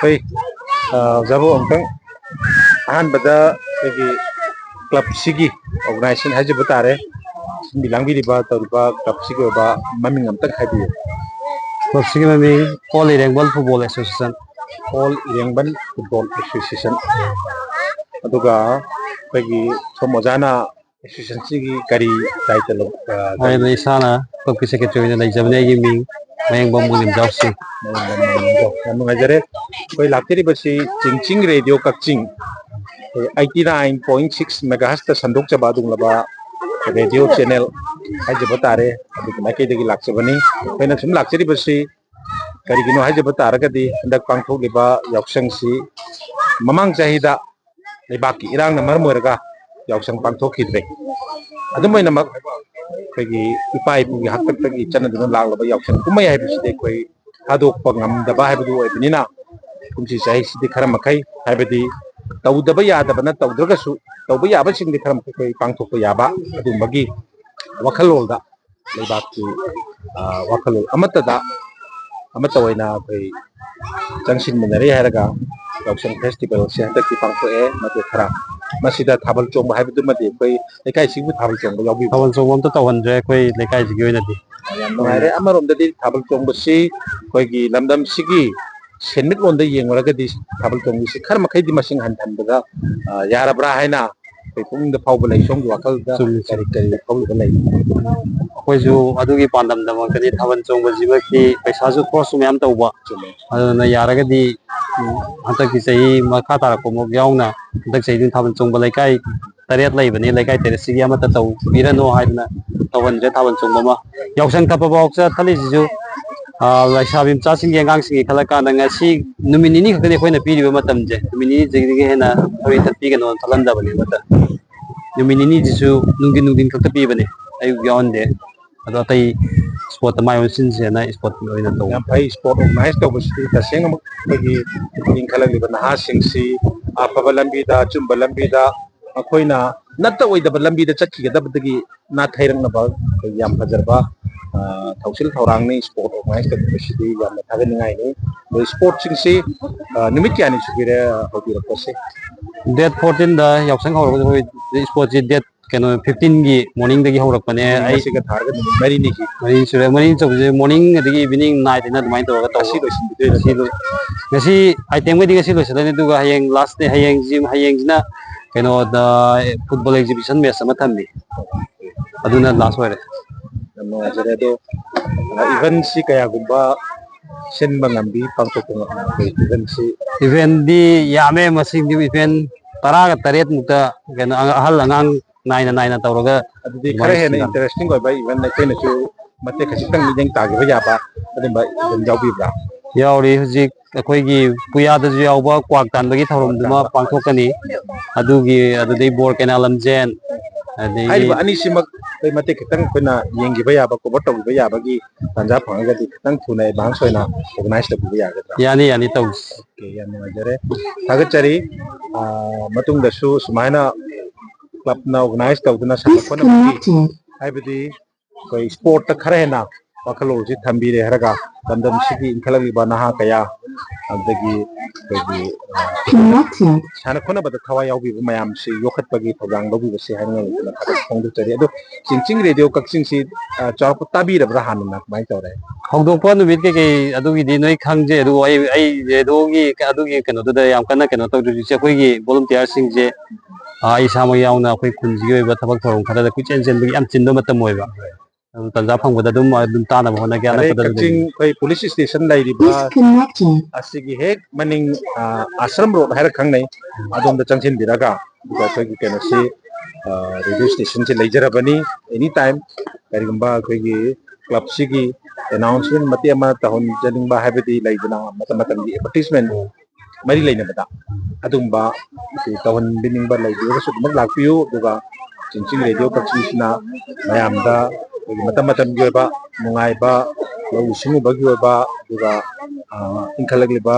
ꯍꯣꯏ ꯖꯕꯣ ꯑꯃꯨꯛꯇꯪ ꯑꯍꯥꯟꯕꯗ ꯑꯩꯈꯣꯏꯒꯤ ꯀ꯭ꯂꯕꯁꯤꯒꯤ ꯑꯣꯔꯒꯅꯥꯏꯖꯦꯁꯟ ꯍꯥꯏꯖꯕ ꯇꯥꯔꯦ ꯁꯤꯟꯕꯤ ꯂꯥꯡꯕꯤꯔꯤꯕ ꯇꯧꯔꯤꯕ ꯀ꯭ꯂꯕꯁꯤꯒꯤ ꯑꯣꯏꯕ ꯃꯃꯤꯡ ꯑꯃꯇꯪ ꯍꯥꯏꯕꯤꯌꯨ ꯀ꯭ꯂꯕꯁꯤꯒꯤ ꯃꯃꯤꯡ all Irengbam football association all Irengbam football association ꯑꯗꯨꯒ ꯑꯩꯈꯣꯏꯒꯤ ꯁꯣꯝ ꯑꯣꯖꯥꯅ ꯑꯦꯁꯣꯁꯤꯌꯦꯁꯟꯁꯤꯒꯤ ꯀꯔꯤ ꯗꯥꯏꯇ ꯀꯔꯤ ꯑꯩꯅ ꯏꯁꯥꯅ ꯀ꯭ꯂꯕꯀꯤ ꯁꯦꯀ꯭ꯔꯦꯇꯔꯤ ꯑꯣꯏꯅ ꯂꯩꯖꯕꯅꯤ ꯑꯩꯒꯤ ꯃꯤꯡ ꯃꯌꯦꯡꯕꯝ ꯃꯨꯅꯤꯝꯖꯥꯎ ꯁꯤꯡ ꯌꯥꯝ ꯅꯨꯡꯉꯥꯏꯖꯔꯦ ꯑꯩꯈꯣꯏ ꯂꯥꯛꯆꯔꯤꯕꯁꯤ ꯆꯤꯡꯆꯤꯡ ꯔꯦꯗꯤꯑꯣ ꯀꯛꯆꯤꯡ 89.6 ꯃꯦꯒꯥꯍꯔꯁꯇ ꯁꯟꯗꯣꯛꯆꯕ ꯑꯗꯨꯒꯨꯝꯂꯕ ꯔꯦꯗꯤꯑꯣ ꯆꯦꯅꯦꯜ ꯍꯥꯏꯖꯕ ꯇꯥꯔꯦ ꯑꯗꯨꯒꯤ ꯃꯥꯏꯀꯩꯗꯒꯤ ꯂꯥꯛꯆꯕꯅꯤ ꯑꯩꯈꯣꯏꯅ ꯁꯨꯝ ꯂꯥꯛꯆꯔꯤꯕꯁꯤ ꯀꯔꯤꯒꯤꯅꯣ ꯍꯥꯏꯖꯕ ꯇꯥꯔꯒꯗꯤ ꯍꯟꯗꯛ ꯄꯥꯡꯊꯣꯛꯂꯤꯕ ꯌꯥꯎꯁꯪꯁꯤ ꯃꯃꯥꯡ ꯆꯍꯤꯗ ꯂꯩꯕꯥꯛꯀꯤ ꯏꯔꯥꯡꯅ ꯃꯔꯝ ꯑꯣꯏꯔꯒ ꯌꯥꯎꯁꯪ ꯄꯥꯡꯊꯣꯛꯈꯤꯗ꯭ꯔꯦ ꯑꯗꯨꯝ ꯑꯣꯏꯅꯃꯛ ꯑꯩꯈꯣꯏꯒꯤ ꯏꯄꯥ ꯏꯄꯨꯒꯤ ꯍꯥꯛꯇꯛꯇꯒꯤ ꯆꯠꯅꯗꯨꯅ ꯂꯥꯛꯂꯕ ꯌꯥꯎꯁꯪ ꯀꯨꯝꯍꯩ ꯍꯥꯏꯕꯁꯤꯗꯤ ꯑꯩꯈꯣꯏ ꯊꯥꯗꯣꯛꯄ ꯉꯝꯗꯕ ꯍꯥꯏꯕꯗꯨ ꯑꯣꯏꯕꯅꯤꯅ ꯀꯨꯝꯁꯤ ꯆꯍꯤꯁꯤꯗꯤ ꯈꯔ ꯃꯈꯩ ꯍꯥꯏꯕꯗꯤ ꯇꯧꯗꯕ ꯌꯥꯗꯕꯅ ꯇꯧꯗ꯭ꯔꯒꯁꯨ ꯇꯧꯕ ꯌꯥꯕꯁꯤꯡꯗꯤ ꯈꯔ ꯃꯈꯩ ꯑꯩꯈꯣꯏ ꯄꯥꯡꯊꯣꯛꯄ ꯌꯥꯕ ꯑꯗꯨꯝꯕꯒꯤ ꯋꯥꯈꯜꯂꯣꯟꯗ ꯂꯩꯕꯥꯛꯀꯤ ꯋꯥꯈꯜꯂꯣꯟ ꯑꯃꯠꯇ ꯑꯣꯏꯅ ꯑꯩꯈꯣꯏ ꯆꯪꯁꯤꯟꯃꯤꯟꯅꯔꯦ ꯍꯥꯏꯔꯒ ꯌꯥꯎꯁꯪ ꯐꯦꯁꯇꯤꯚꯦꯜꯁꯦ ꯍꯟꯗꯛꯇꯤ ꯄꯥꯡꯊꯣꯛꯑꯦ ꯃꯇꯦꯛ ꯈꯔ ꯃꯁꯤꯗ ꯊꯥꯕꯜ ꯆꯣꯡꯕ ꯍꯥꯏꯕꯗꯨꯃꯗꯤ ꯑꯩꯈꯣꯏ ꯂꯩꯀꯥꯏꯁꯤꯡꯕꯨ ꯊꯥꯕꯜ ꯆꯣꯡꯕ ꯌꯥꯎꯕꯤꯕ꯭ꯔꯥ? ꯊꯥꯕꯜ ꯆꯣꯡꯕ ꯑꯝꯇ ꯇꯧꯍꯟꯗ꯭ꯔꯦ ꯑꯩꯈꯣꯏ ꯂꯩꯀꯥꯏꯁꯤꯒꯤ ꯑꯣꯏꯅꯗꯤ ꯌꯥꯝ ꯅꯨꯡꯉꯥꯏꯔꯦ ꯑꯃꯔꯣꯝꯗꯗꯤ ꯊꯥꯕꯜ ꯆꯣꯡꯕꯁꯤ ꯑꯩꯈꯣꯏꯒꯤ ꯂꯝꯗꯝꯁꯤꯒꯤ ꯁꯦꯟꯃꯤꯠꯂꯣꯟꯗ ꯌꯦꯡꯂꯨꯔꯒꯗꯤ ꯊꯥꯕꯜ ꯆꯣꯡꯕꯁꯤ ꯈꯔ ꯃꯈꯩꯗꯤ ꯃꯁꯤꯡ ꯍꯟꯊꯍꯟꯕꯗ ꯌꯥꯔꯕ꯭ꯔꯥ ꯍꯥꯏꯅ ꯑꯩꯈꯣꯏ ꯄꯨꯛꯅꯤꯡꯗ ꯐꯥꯎꯕ ꯂꯩ ꯁꯣꯝꯒꯤ ꯋꯥꯈꯜꯗ ꯆꯨꯝꯃꯤ ꯀꯔꯤ ꯆꯨꯝꯃꯤ ꯀꯔꯤ ꯐꯥꯎꯕ ꯂꯩ? ꯑꯩꯈꯣꯏꯁꯨ ꯑꯗꯨꯒꯤ ꯄꯥꯟꯗꯝꯗꯃꯛꯇꯗꯤ ꯊꯥꯕꯜ ꯆꯣꯡꯕꯁꯤꯃꯛꯇꯤ ꯄꯩꯁꯥꯁꯨ ꯈꯣꯔꯁꯁꯨ ꯃꯌꯥꯝ ꯇꯧꯕ ꯑꯗꯨꯅ ꯌꯥꯔꯒꯗꯤ ꯍꯟꯗꯛꯀꯤ ꯆꯍꯤ ꯃꯈꯥ ꯇꯥꯔꯛꯄꯃꯨꯛ ꯌꯥꯎꯅ ꯍꯟꯗꯛ ꯆꯍꯤꯗꯤ ꯊꯥꯕꯜ ꯆꯣꯡꯕ ꯂꯩꯀꯥꯏ 8 ꯂꯩꯕꯅꯤ ꯂꯩꯀꯥꯏ 8 ꯁꯤꯒꯤ ꯑꯃꯠꯇ ꯇꯧꯕꯤꯔꯅꯨ ꯍꯥꯏꯗꯅ ꯇꯧꯍꯟꯗ꯭ꯔꯦ ꯊꯥꯕꯜ ꯆꯣꯡꯕ ꯑꯃ ꯌꯥꯎꯁꯪ ꯊꯠꯄꯐꯥꯎ ꯆꯠꯊꯠꯂꯤꯁꯤꯁꯨ ꯂꯩꯁꯥꯕꯤ ꯃꯆꯥꯁꯤꯡꯒꯤ ꯑꯉꯥꯡꯁꯤꯡꯒꯤ ꯈꯜꯂ ꯀꯥꯟꯗ ꯉꯁꯤ ꯅꯨꯃꯤꯠ ꯅꯤꯅꯤ ꯈꯛꯇꯅꯤ ꯑꯩꯈꯣꯏꯅ ꯄꯤꯔꯤꯕ ꯃꯇꯝꯁꯦ ꯅꯨꯃꯤꯠ ꯅꯤꯅꯤꯁꯤꯗꯒꯤ ꯍꯦꯟꯅ ꯊꯧꯔꯤ ꯊꯠꯄꯤꯒꯅꯣ ꯊꯠꯍꯟꯗꯕꯅꯤ ꯑꯃꯠꯇ ꯅꯨꯃꯤꯠ ꯅꯤꯅꯤꯁꯤꯁꯨ ꯅꯨꯡꯊꯤꯟ ꯈꯛꯇ ꯄꯤꯕꯅꯦ ꯑꯌꯨꯛ ꯌꯥꯎꯍꯟꯗꯦ ꯑꯗꯣ ꯑꯇꯩ ꯏꯁꯄꯣꯔꯠꯇ ꯃꯥꯏ ꯑꯣꯟꯁꯤꯟꯁꯦꯅ ꯏꯁꯄꯣꯔꯠ ꯑꯣꯏꯅ ꯇꯧꯕ ꯌꯥꯝ ꯐꯩ ꯏꯁꯄꯣꯔꯠ ꯑꯣꯔꯒꯅꯥꯏꯖ ꯇꯧꯕꯁꯤꯗꯤ ꯇꯁꯦꯡꯅꯃꯛ ꯑꯩꯈꯣꯏꯒꯤ ꯏꯟꯈꯠꯂꯛꯂꯤꯕ ꯅꯍꯥꯁꯤꯡꯁꯤ ꯑꯐꯕ ꯂꯝꯕꯤꯗ ꯑꯆꯨꯝꯕ ꯂꯝꯕꯤꯗ ꯑꯩꯈꯣꯏꯅ ꯅꯠꯇ ꯑꯣꯏꯗꯕ ꯂꯝꯕꯤꯗ ꯆꯠꯈꯤꯒꯗꯕꯗꯒꯤ ꯅꯥꯊꯩꯔꯛꯅꯕ ꯑꯩꯈꯣꯏ ꯌꯥꯝ ꯐꯖꯔꯕ ꯊꯧꯁꯤꯜ ꯊꯧꯔꯥꯡꯅꯤ ꯏꯁꯄꯣꯔꯠ ꯑꯣꯔꯒꯅꯥꯏꯖ ꯇꯧꯕꯤꯕꯁꯤꯗꯤ ꯌꯥꯝꯅ ꯊꯥꯒꯠꯅꯤꯡꯉꯥꯏꯅꯤ ꯑꯗꯣ ꯏꯁꯄꯣꯔꯠꯁꯤꯡꯁꯤ ꯅꯨꯃꯤꯠ ꯀꯌꯥꯅꯤ ꯁꯨꯕꯤꯔꯦ ꯍꯧꯕꯤꯔꯛꯄꯁꯦ? ꯗꯦꯠ 14ꯗ ꯌꯥꯎꯁꯪ ꯍꯧꯔꯒꯁꯨ ꯑꯩꯈꯣꯏ ꯏꯁꯄꯣꯔꯠꯁꯤ ꯗꯦꯠ 15ꯒꯤ ꯃꯣꯔꯅꯤꯡꯗꯒꯤ ꯍꯧꯔꯛꯄꯅꯦ ꯑꯗꯨꯗꯤ ꯑꯩ ꯉꯁꯤꯒ ꯊꯥꯔꯒ ꯅꯨꯃꯤꯠ ꯃꯔꯤꯅꯤꯒꯤ ꯃꯔꯤꯅꯤ ꯇꯧꯕꯁꯦ ꯃꯣꯔꯅꯤꯡ ꯑꯗꯒꯤ ꯏꯚꯤꯅꯤꯡ ꯅꯥꯏꯠ ꯑꯅ ꯑꯗꯨꯃꯥꯏꯅ ꯇꯧꯔꯒ ꯉꯁꯤ ꯇꯧꯕ ꯂꯣꯏꯁꯤꯟꯕꯤꯗꯣꯏ ꯅꯠꯇ꯭ꯔꯣ? ꯉꯁꯤ ꯑꯥꯏꯇꯦꯝꯈꯩꯗꯤ ꯉꯁꯤ ꯂꯣꯏꯁꯤꯜꯂꯅꯤ ꯑꯗꯨꯒ ꯍꯌꯦꯡ ꯂꯥꯁ ꯗꯦ ꯍꯌꯦꯡꯁꯤꯅ ꯀꯩꯅꯣꯗ ꯐꯨꯠꯕꯣꯜ ꯑꯦꯛꯖꯤꯕꯤꯁꯟ ꯃꯦꯠꯆ ꯑꯃ ꯊꯝꯃꯤ ꯑꯗꯨꯅ ꯂꯥꯁ ꯑꯣꯏꯔꯦ꯫ ꯌꯥꯝ ꯅꯨꯡꯉꯥꯏꯖꯔꯦ ꯑꯗꯣ ꯏꯚꯦꯟꯁꯤ ꯀꯌꯥꯒꯨꯝꯕ ꯁꯤꯟꯕ ꯉꯝꯕꯤ ꯄꯥꯡꯊꯣꯛꯄ ꯉꯝꯕꯤ ꯏꯚꯦꯟꯁꯤ? ꯏꯚꯦꯟꯗꯤ ꯌꯥꯝꯃꯦ ꯃꯁꯤꯡꯗꯤ ꯏꯚꯦꯟ 18 ꯃꯨꯛꯇ ꯀꯩꯅꯣ ꯑꯍꯜ ꯑꯉꯥꯡ ꯅꯥꯏꯅ ꯇꯧꯔꯒ ꯑꯗꯨꯗꯤ ꯈꯔ ꯑꯗꯨꯃꯥꯏꯅ ꯍꯦꯟꯅ ꯁꯤꯜꯂꯅꯤ ꯏꯟꯇꯔꯦꯁꯇꯤꯡ ꯑꯣꯏꯕ ꯏꯚꯦꯟ ꯑꯩꯈꯣꯏꯅꯁꯨ ꯃꯇꯦꯛ ꯈꯖꯤꯛꯇꯪ ꯃꯤꯠꯌꯦꯡ ꯇꯥꯈꯤꯕ ꯌꯥꯕ ꯑꯗꯨꯝꯕ ꯏꯚꯦꯟ ꯌꯥꯎꯕꯤꯕ꯭ꯔꯥ? ꯌꯥꯎꯔꯤ ꯍꯧꯖꯤꯛ ꯑꯩꯈꯣꯏꯒꯤ ꯄꯨꯌꯥꯗꯁꯨ ꯌꯥꯎꯕ ꯀ꯭ꯋꯥꯛ ꯇꯥꯟꯕꯒꯤ ꯊꯧꯔꯝꯗꯨꯃ ꯄꯥꯡꯊꯣꯛꯀꯅꯤ ꯑꯗꯨꯗꯩ ꯕꯣꯔ ꯀꯩꯅꯥ ꯂꯝꯖꯦꯟ ꯑꯗꯒꯤ ꯍꯥꯏꯔꯤꯕ ꯑꯅꯤꯁꯤꯃꯛ ꯑꯩꯈꯣꯏ ꯃꯇꯦꯛ ꯈꯤꯇꯪ ꯑꯩꯈꯣꯏꯅ ꯌꯦꯡꯈꯤꯕ ꯌꯥꯕ ꯀꯣꯚꯔ ꯇꯧꯕꯤꯕ ꯌꯥꯕꯒꯤ ꯇꯥꯟꯖꯥ ꯐꯪꯉꯒꯗꯤ ꯈꯤꯇꯪ ꯊꯨꯅ ꯑꯦꯗꯚꯥꯟꯁ ꯑꯣꯏꯅ ꯑꯣꯔꯒꯅꯥꯏꯖ ꯇꯧꯕꯤꯕ ꯌꯥꯒꯗ꯭ꯔꯥ? ꯌꯥꯅꯤ ꯇꯧꯁꯤ꯫ ꯑꯣꯀꯦ, ꯌꯥꯝ ꯅꯨꯡꯉꯥꯏꯖꯔꯦ ꯊꯥꯒꯠꯆꯔꯤ ꯃꯇꯨꯡꯗꯁꯨ ꯁꯨꯃꯥꯏꯅ ꯀ꯭ꯂꯕꯅ ꯑꯣꯔꯒꯅꯥꯏꯖ ꯇꯧꯗꯨꯅ ꯁꯥꯟꯅ ꯈꯣꯠꯅꯕꯒꯤ ꯍꯥꯏꯕꯗꯤ ꯑꯩꯈꯣꯏ ꯏꯁꯄꯣꯔꯠꯇ ꯈꯔ ꯍꯦꯟꯅ ꯋꯥꯈꯜꯂꯣꯟꯁꯤ ꯊꯝꯕꯤꯔꯦ ꯍꯥꯏꯔꯒ ꯂꯝꯗꯝꯁꯤꯒꯤ ꯏꯟꯈꯠꯂꯛꯂꯤꯕ ꯅꯍꯥ ꯀꯌꯥ ꯑꯗꯒꯤ ꯑꯩꯈꯣꯏꯒꯤ ꯁꯥꯟꯅ ꯈꯣꯠꯅꯕꯗ ꯊꯋꯥꯏ ꯌꯥꯎꯕꯤꯕ ꯃꯌꯥꯝꯁꯤ ꯌꯣꯛꯈꯠꯄꯒꯤ ꯊꯧꯗꯥꯡ ꯂꯧꯕꯤꯕꯁꯤ ꯍꯥꯏꯅꯤꯡꯉꯥꯏ ꯂꯩꯇꯅ ꯊꯥꯒꯠꯄ ꯐꯣꯡꯗꯣꯛꯆꯔꯤ꯫ ꯑꯗꯣ ꯆꯤꯡꯆꯤꯡ ꯔꯦꯗꯤꯑꯣ ꯀꯛꯆꯤꯡꯁꯤ ꯆꯥꯎꯔꯥꯛꯄ ꯇꯥꯕꯤꯔꯕ꯭ꯔꯥ ꯍꯥꯟꯅꯅ ꯀꯃꯥꯏꯅ ꯇꯧꯔꯦ? ꯍꯧꯗꯣꯛꯄ ꯅꯨꯃꯤꯠ ꯀꯩꯀꯩ ꯑꯗꯨꯒꯤꯗꯤ ꯅꯣꯏ ꯈꯪꯖꯩ ꯑꯗꯨꯕꯨ ꯑꯩ ꯔꯦꯗꯤꯑꯣꯒꯤ ꯑꯗꯨꯒꯤ ꯀꯩꯅꯣꯗꯨꯗ ꯌꯥꯝ ꯀꯟꯅ ꯀꯩꯅꯣ ꯇꯧꯗ꯭ꯔꯤꯁꯦ ꯑꯩꯈꯣꯏꯒꯤ ꯚꯣꯂꯨꯟꯇꯤꯌꯥꯔꯁꯤꯡꯁꯦ ꯑꯩ ꯏꯁꯥꯃꯛ ꯌꯥꯎꯅ ꯑꯩꯈꯣꯏ ꯈꯨꯟꯁꯤꯒꯤ ꯑꯣꯏꯕ ꯊꯕꯛ ꯊꯧꯔꯝ ꯈꯔꯗ ꯀꯣꯏꯆꯦꯟ ꯆꯦꯟꯕꯒꯤ ꯌꯥꯝ ꯆꯤꯟꯕ ꯃꯇꯝ ꯑꯣꯏꯕ ꯑꯗꯨ ꯇꯟꯖꯥ ꯐꯪꯕꯗ ꯑꯗꯨꯝ ꯇꯥꯅꯕ ꯍꯣꯠꯅꯒꯦ ꯐꯔꯦ, ꯑꯅꯛꯄꯗ ꯀꯛꯆꯤꯡ ꯂꯩꯕꯅꯤ꯫ ꯑꯩꯈꯣꯏ ꯄꯨꯂꯤꯁ ꯏꯁꯇꯦꯁꯟ ꯂꯩꯔꯤꯕ ꯑꯁꯤꯒꯤ ꯍꯦꯛ ꯃꯅꯤꯡ ꯑꯁ꯭ꯔꯝ ꯔꯣꯗ ꯍꯥꯏꯔ ꯈꯪꯅꯩ ꯑꯗꯣꯝꯗ ꯆꯪꯁꯤꯟꯕꯤꯔꯒ ꯑꯗꯨꯒ ꯑꯩꯈꯣꯏꯒꯤ ꯀꯩꯅꯣꯁꯤ ꯔꯦꯗꯤꯑꯣ ꯏꯁꯇꯦꯁꯟꯁꯤ ꯂꯩꯖꯔꯕꯅꯤ ꯑꯦꯅꯤ ꯇꯥꯏꯝ ꯀꯔꯤꯒꯨꯝꯕ ꯑꯩꯈꯣꯏꯒꯤ ꯀ꯭ꯂꯕꯁꯤꯒꯤ ꯑꯦꯅꯥꯎꯟꯁꯃꯦꯟ ꯃꯇꯦꯛ ꯑꯃ ꯇꯧꯍꯟꯖꯅꯤꯡꯕ ꯍꯥꯏꯕꯗꯤ ꯂꯩꯗꯅ ꯃꯇꯝ ꯃꯇꯝꯒꯤ ꯑꯦꯗꯚꯔꯇꯤꯁꯃꯦꯟ ꯃꯔꯤ ꯂꯩꯅꯕꯗ ꯑꯗꯨꯒꯨꯝꯕ ꯇꯧꯍꯟꯕꯤꯅꯤꯡꯕ ꯂꯩꯕꯤꯔꯒꯁꯨ ꯑꯗꯨꯃꯛ ꯂꯥꯛꯄꯤꯌꯨ ꯑꯗꯨꯒ ꯆꯤꯡꯆꯤꯡ ꯔꯦꯗꯤꯑꯣ ꯀꯛꯆꯤꯡꯁꯤꯅ ꯃꯌꯥꯝꯗ ꯑꯩꯈꯣꯏꯒꯤ ꯃꯇꯝ ꯃꯇꯝꯒꯤ ꯑꯣꯏꯕ ꯅꯨꯡꯉꯥꯏꯕ ꯂꯧꯎ ꯁꯤꯡꯎꯕꯒꯤ ꯑꯣꯏꯕ ꯑꯗꯨꯒ ꯏꯟꯈꯠꯂꯛꯂꯤꯕ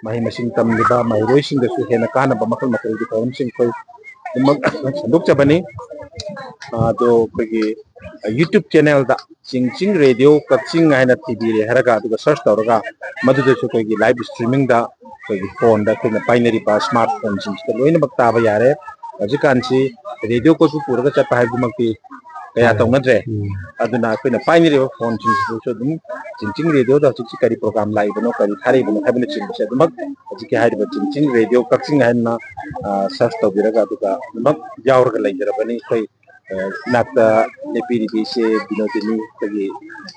ꯃꯍꯩ ꯃꯁꯤꯡ ꯇꯝꯂꯤꯕ ꯃꯍꯩꯔꯣꯏꯁꯤꯡꯗꯁꯨ ꯍꯦꯟꯅ ꯀꯥꯟꯅꯕ ꯃꯈꯜ ꯃꯈꯜꯒꯤ ꯊꯧꯔꯝꯁꯤꯡ ꯑꯩꯈꯣꯏ ꯑꯗꯨꯃꯛ ꯁꯟꯗꯣꯛꯆꯕꯅꯤ꯫ ꯑꯗꯣ ꯑꯩꯈꯣꯏꯒꯤ ꯌꯨꯇ꯭ꯌꯨꯕ ꯆꯦꯅꯦꯜꯗ ꯆꯤꯡꯆꯤꯡ ꯔꯦꯗꯤꯑꯣ ꯀꯛꯆꯤꯡ ꯍꯥꯏꯅ ꯊꯤꯕꯤꯔꯦ ꯍꯥꯏꯔꯒ ꯑꯗꯨꯒ ꯁꯔꯁ ꯇꯧꯔꯒ ꯃꯗꯨꯗꯁꯨ ꯑꯩꯈꯣꯏꯒꯤ ꯂꯥꯏꯚ ꯏꯁꯇ꯭ꯔꯤꯃꯤꯡꯗ ꯑꯩꯈꯣꯏꯒꯤ ꯐꯣꯟꯗ ꯑꯩꯈꯣꯏꯅ ꯄꯥꯏꯅꯔꯤꯕ ꯁ꯭ꯃꯥꯔꯠ ꯐꯣꯟꯁꯤꯡꯁꯤꯗ ꯂꯣꯏꯅꯃꯛ ꯇꯥꯕ ꯌꯥꯔꯦ ꯍꯧꯖꯤꯛꯀꯥꯟꯁꯤ ꯔꯦꯗꯤꯑꯣꯀꯁꯨ ꯄꯨꯔꯒ ꯆꯠꯄ ꯍꯥꯏꯕꯗꯨꯃꯛꯇꯤ kaya ꯇꯧꯅꯗ꯭ꯔꯦ ꯑꯗꯨꯅ ꯑꯩꯈꯣꯏꯅ ꯄꯥꯏꯅꯔꯤꯕ ꯐꯣꯟꯁꯤꯡꯁꯤꯗꯁꯨ ꯑꯗꯨꯝ ꯆꯤꯡꯆꯤꯡ ꯔꯦꯗꯤꯑꯣꯗ ꯍꯧꯖꯤꯛꯁꯤ ꯀꯔꯤ ꯄ꯭ꯔꯣꯒ꯭ꯔꯥꯝ ꯂꯥꯛꯏꯕꯅꯣ ꯀꯔꯤ ꯊꯥꯔꯛꯏꯕꯅꯣ ꯍꯥꯏꯕꯅꯆꯤꯡꯕꯁꯦ ꯑꯗꯨꯃꯛ ꯍꯧꯖꯤꯛꯀꯤ ꯍꯥꯏꯔꯤꯕ ꯆꯤꯡꯆꯤꯡ ꯔꯦꯗꯤꯑꯣ ꯀꯛꯆꯤꯡ ꯍꯥꯏꯅ ꯁꯔꯆ ꯇꯧꯕꯤꯔꯒ ꯑꯗꯨꯒ ꯑꯗꯨꯃꯛ ꯌꯥꯎꯔꯒ ꯂꯩꯖꯔꯕꯅꯤ ꯑꯩꯈꯣꯏ ꯏꯅꯥꯛꯇ ꯂꯦꯞꯄꯤꯔꯤꯕꯤꯁꯦ ꯕꯤꯅꯣꯗꯤꯅꯤ ꯑꯩꯈꯣꯏꯒꯤ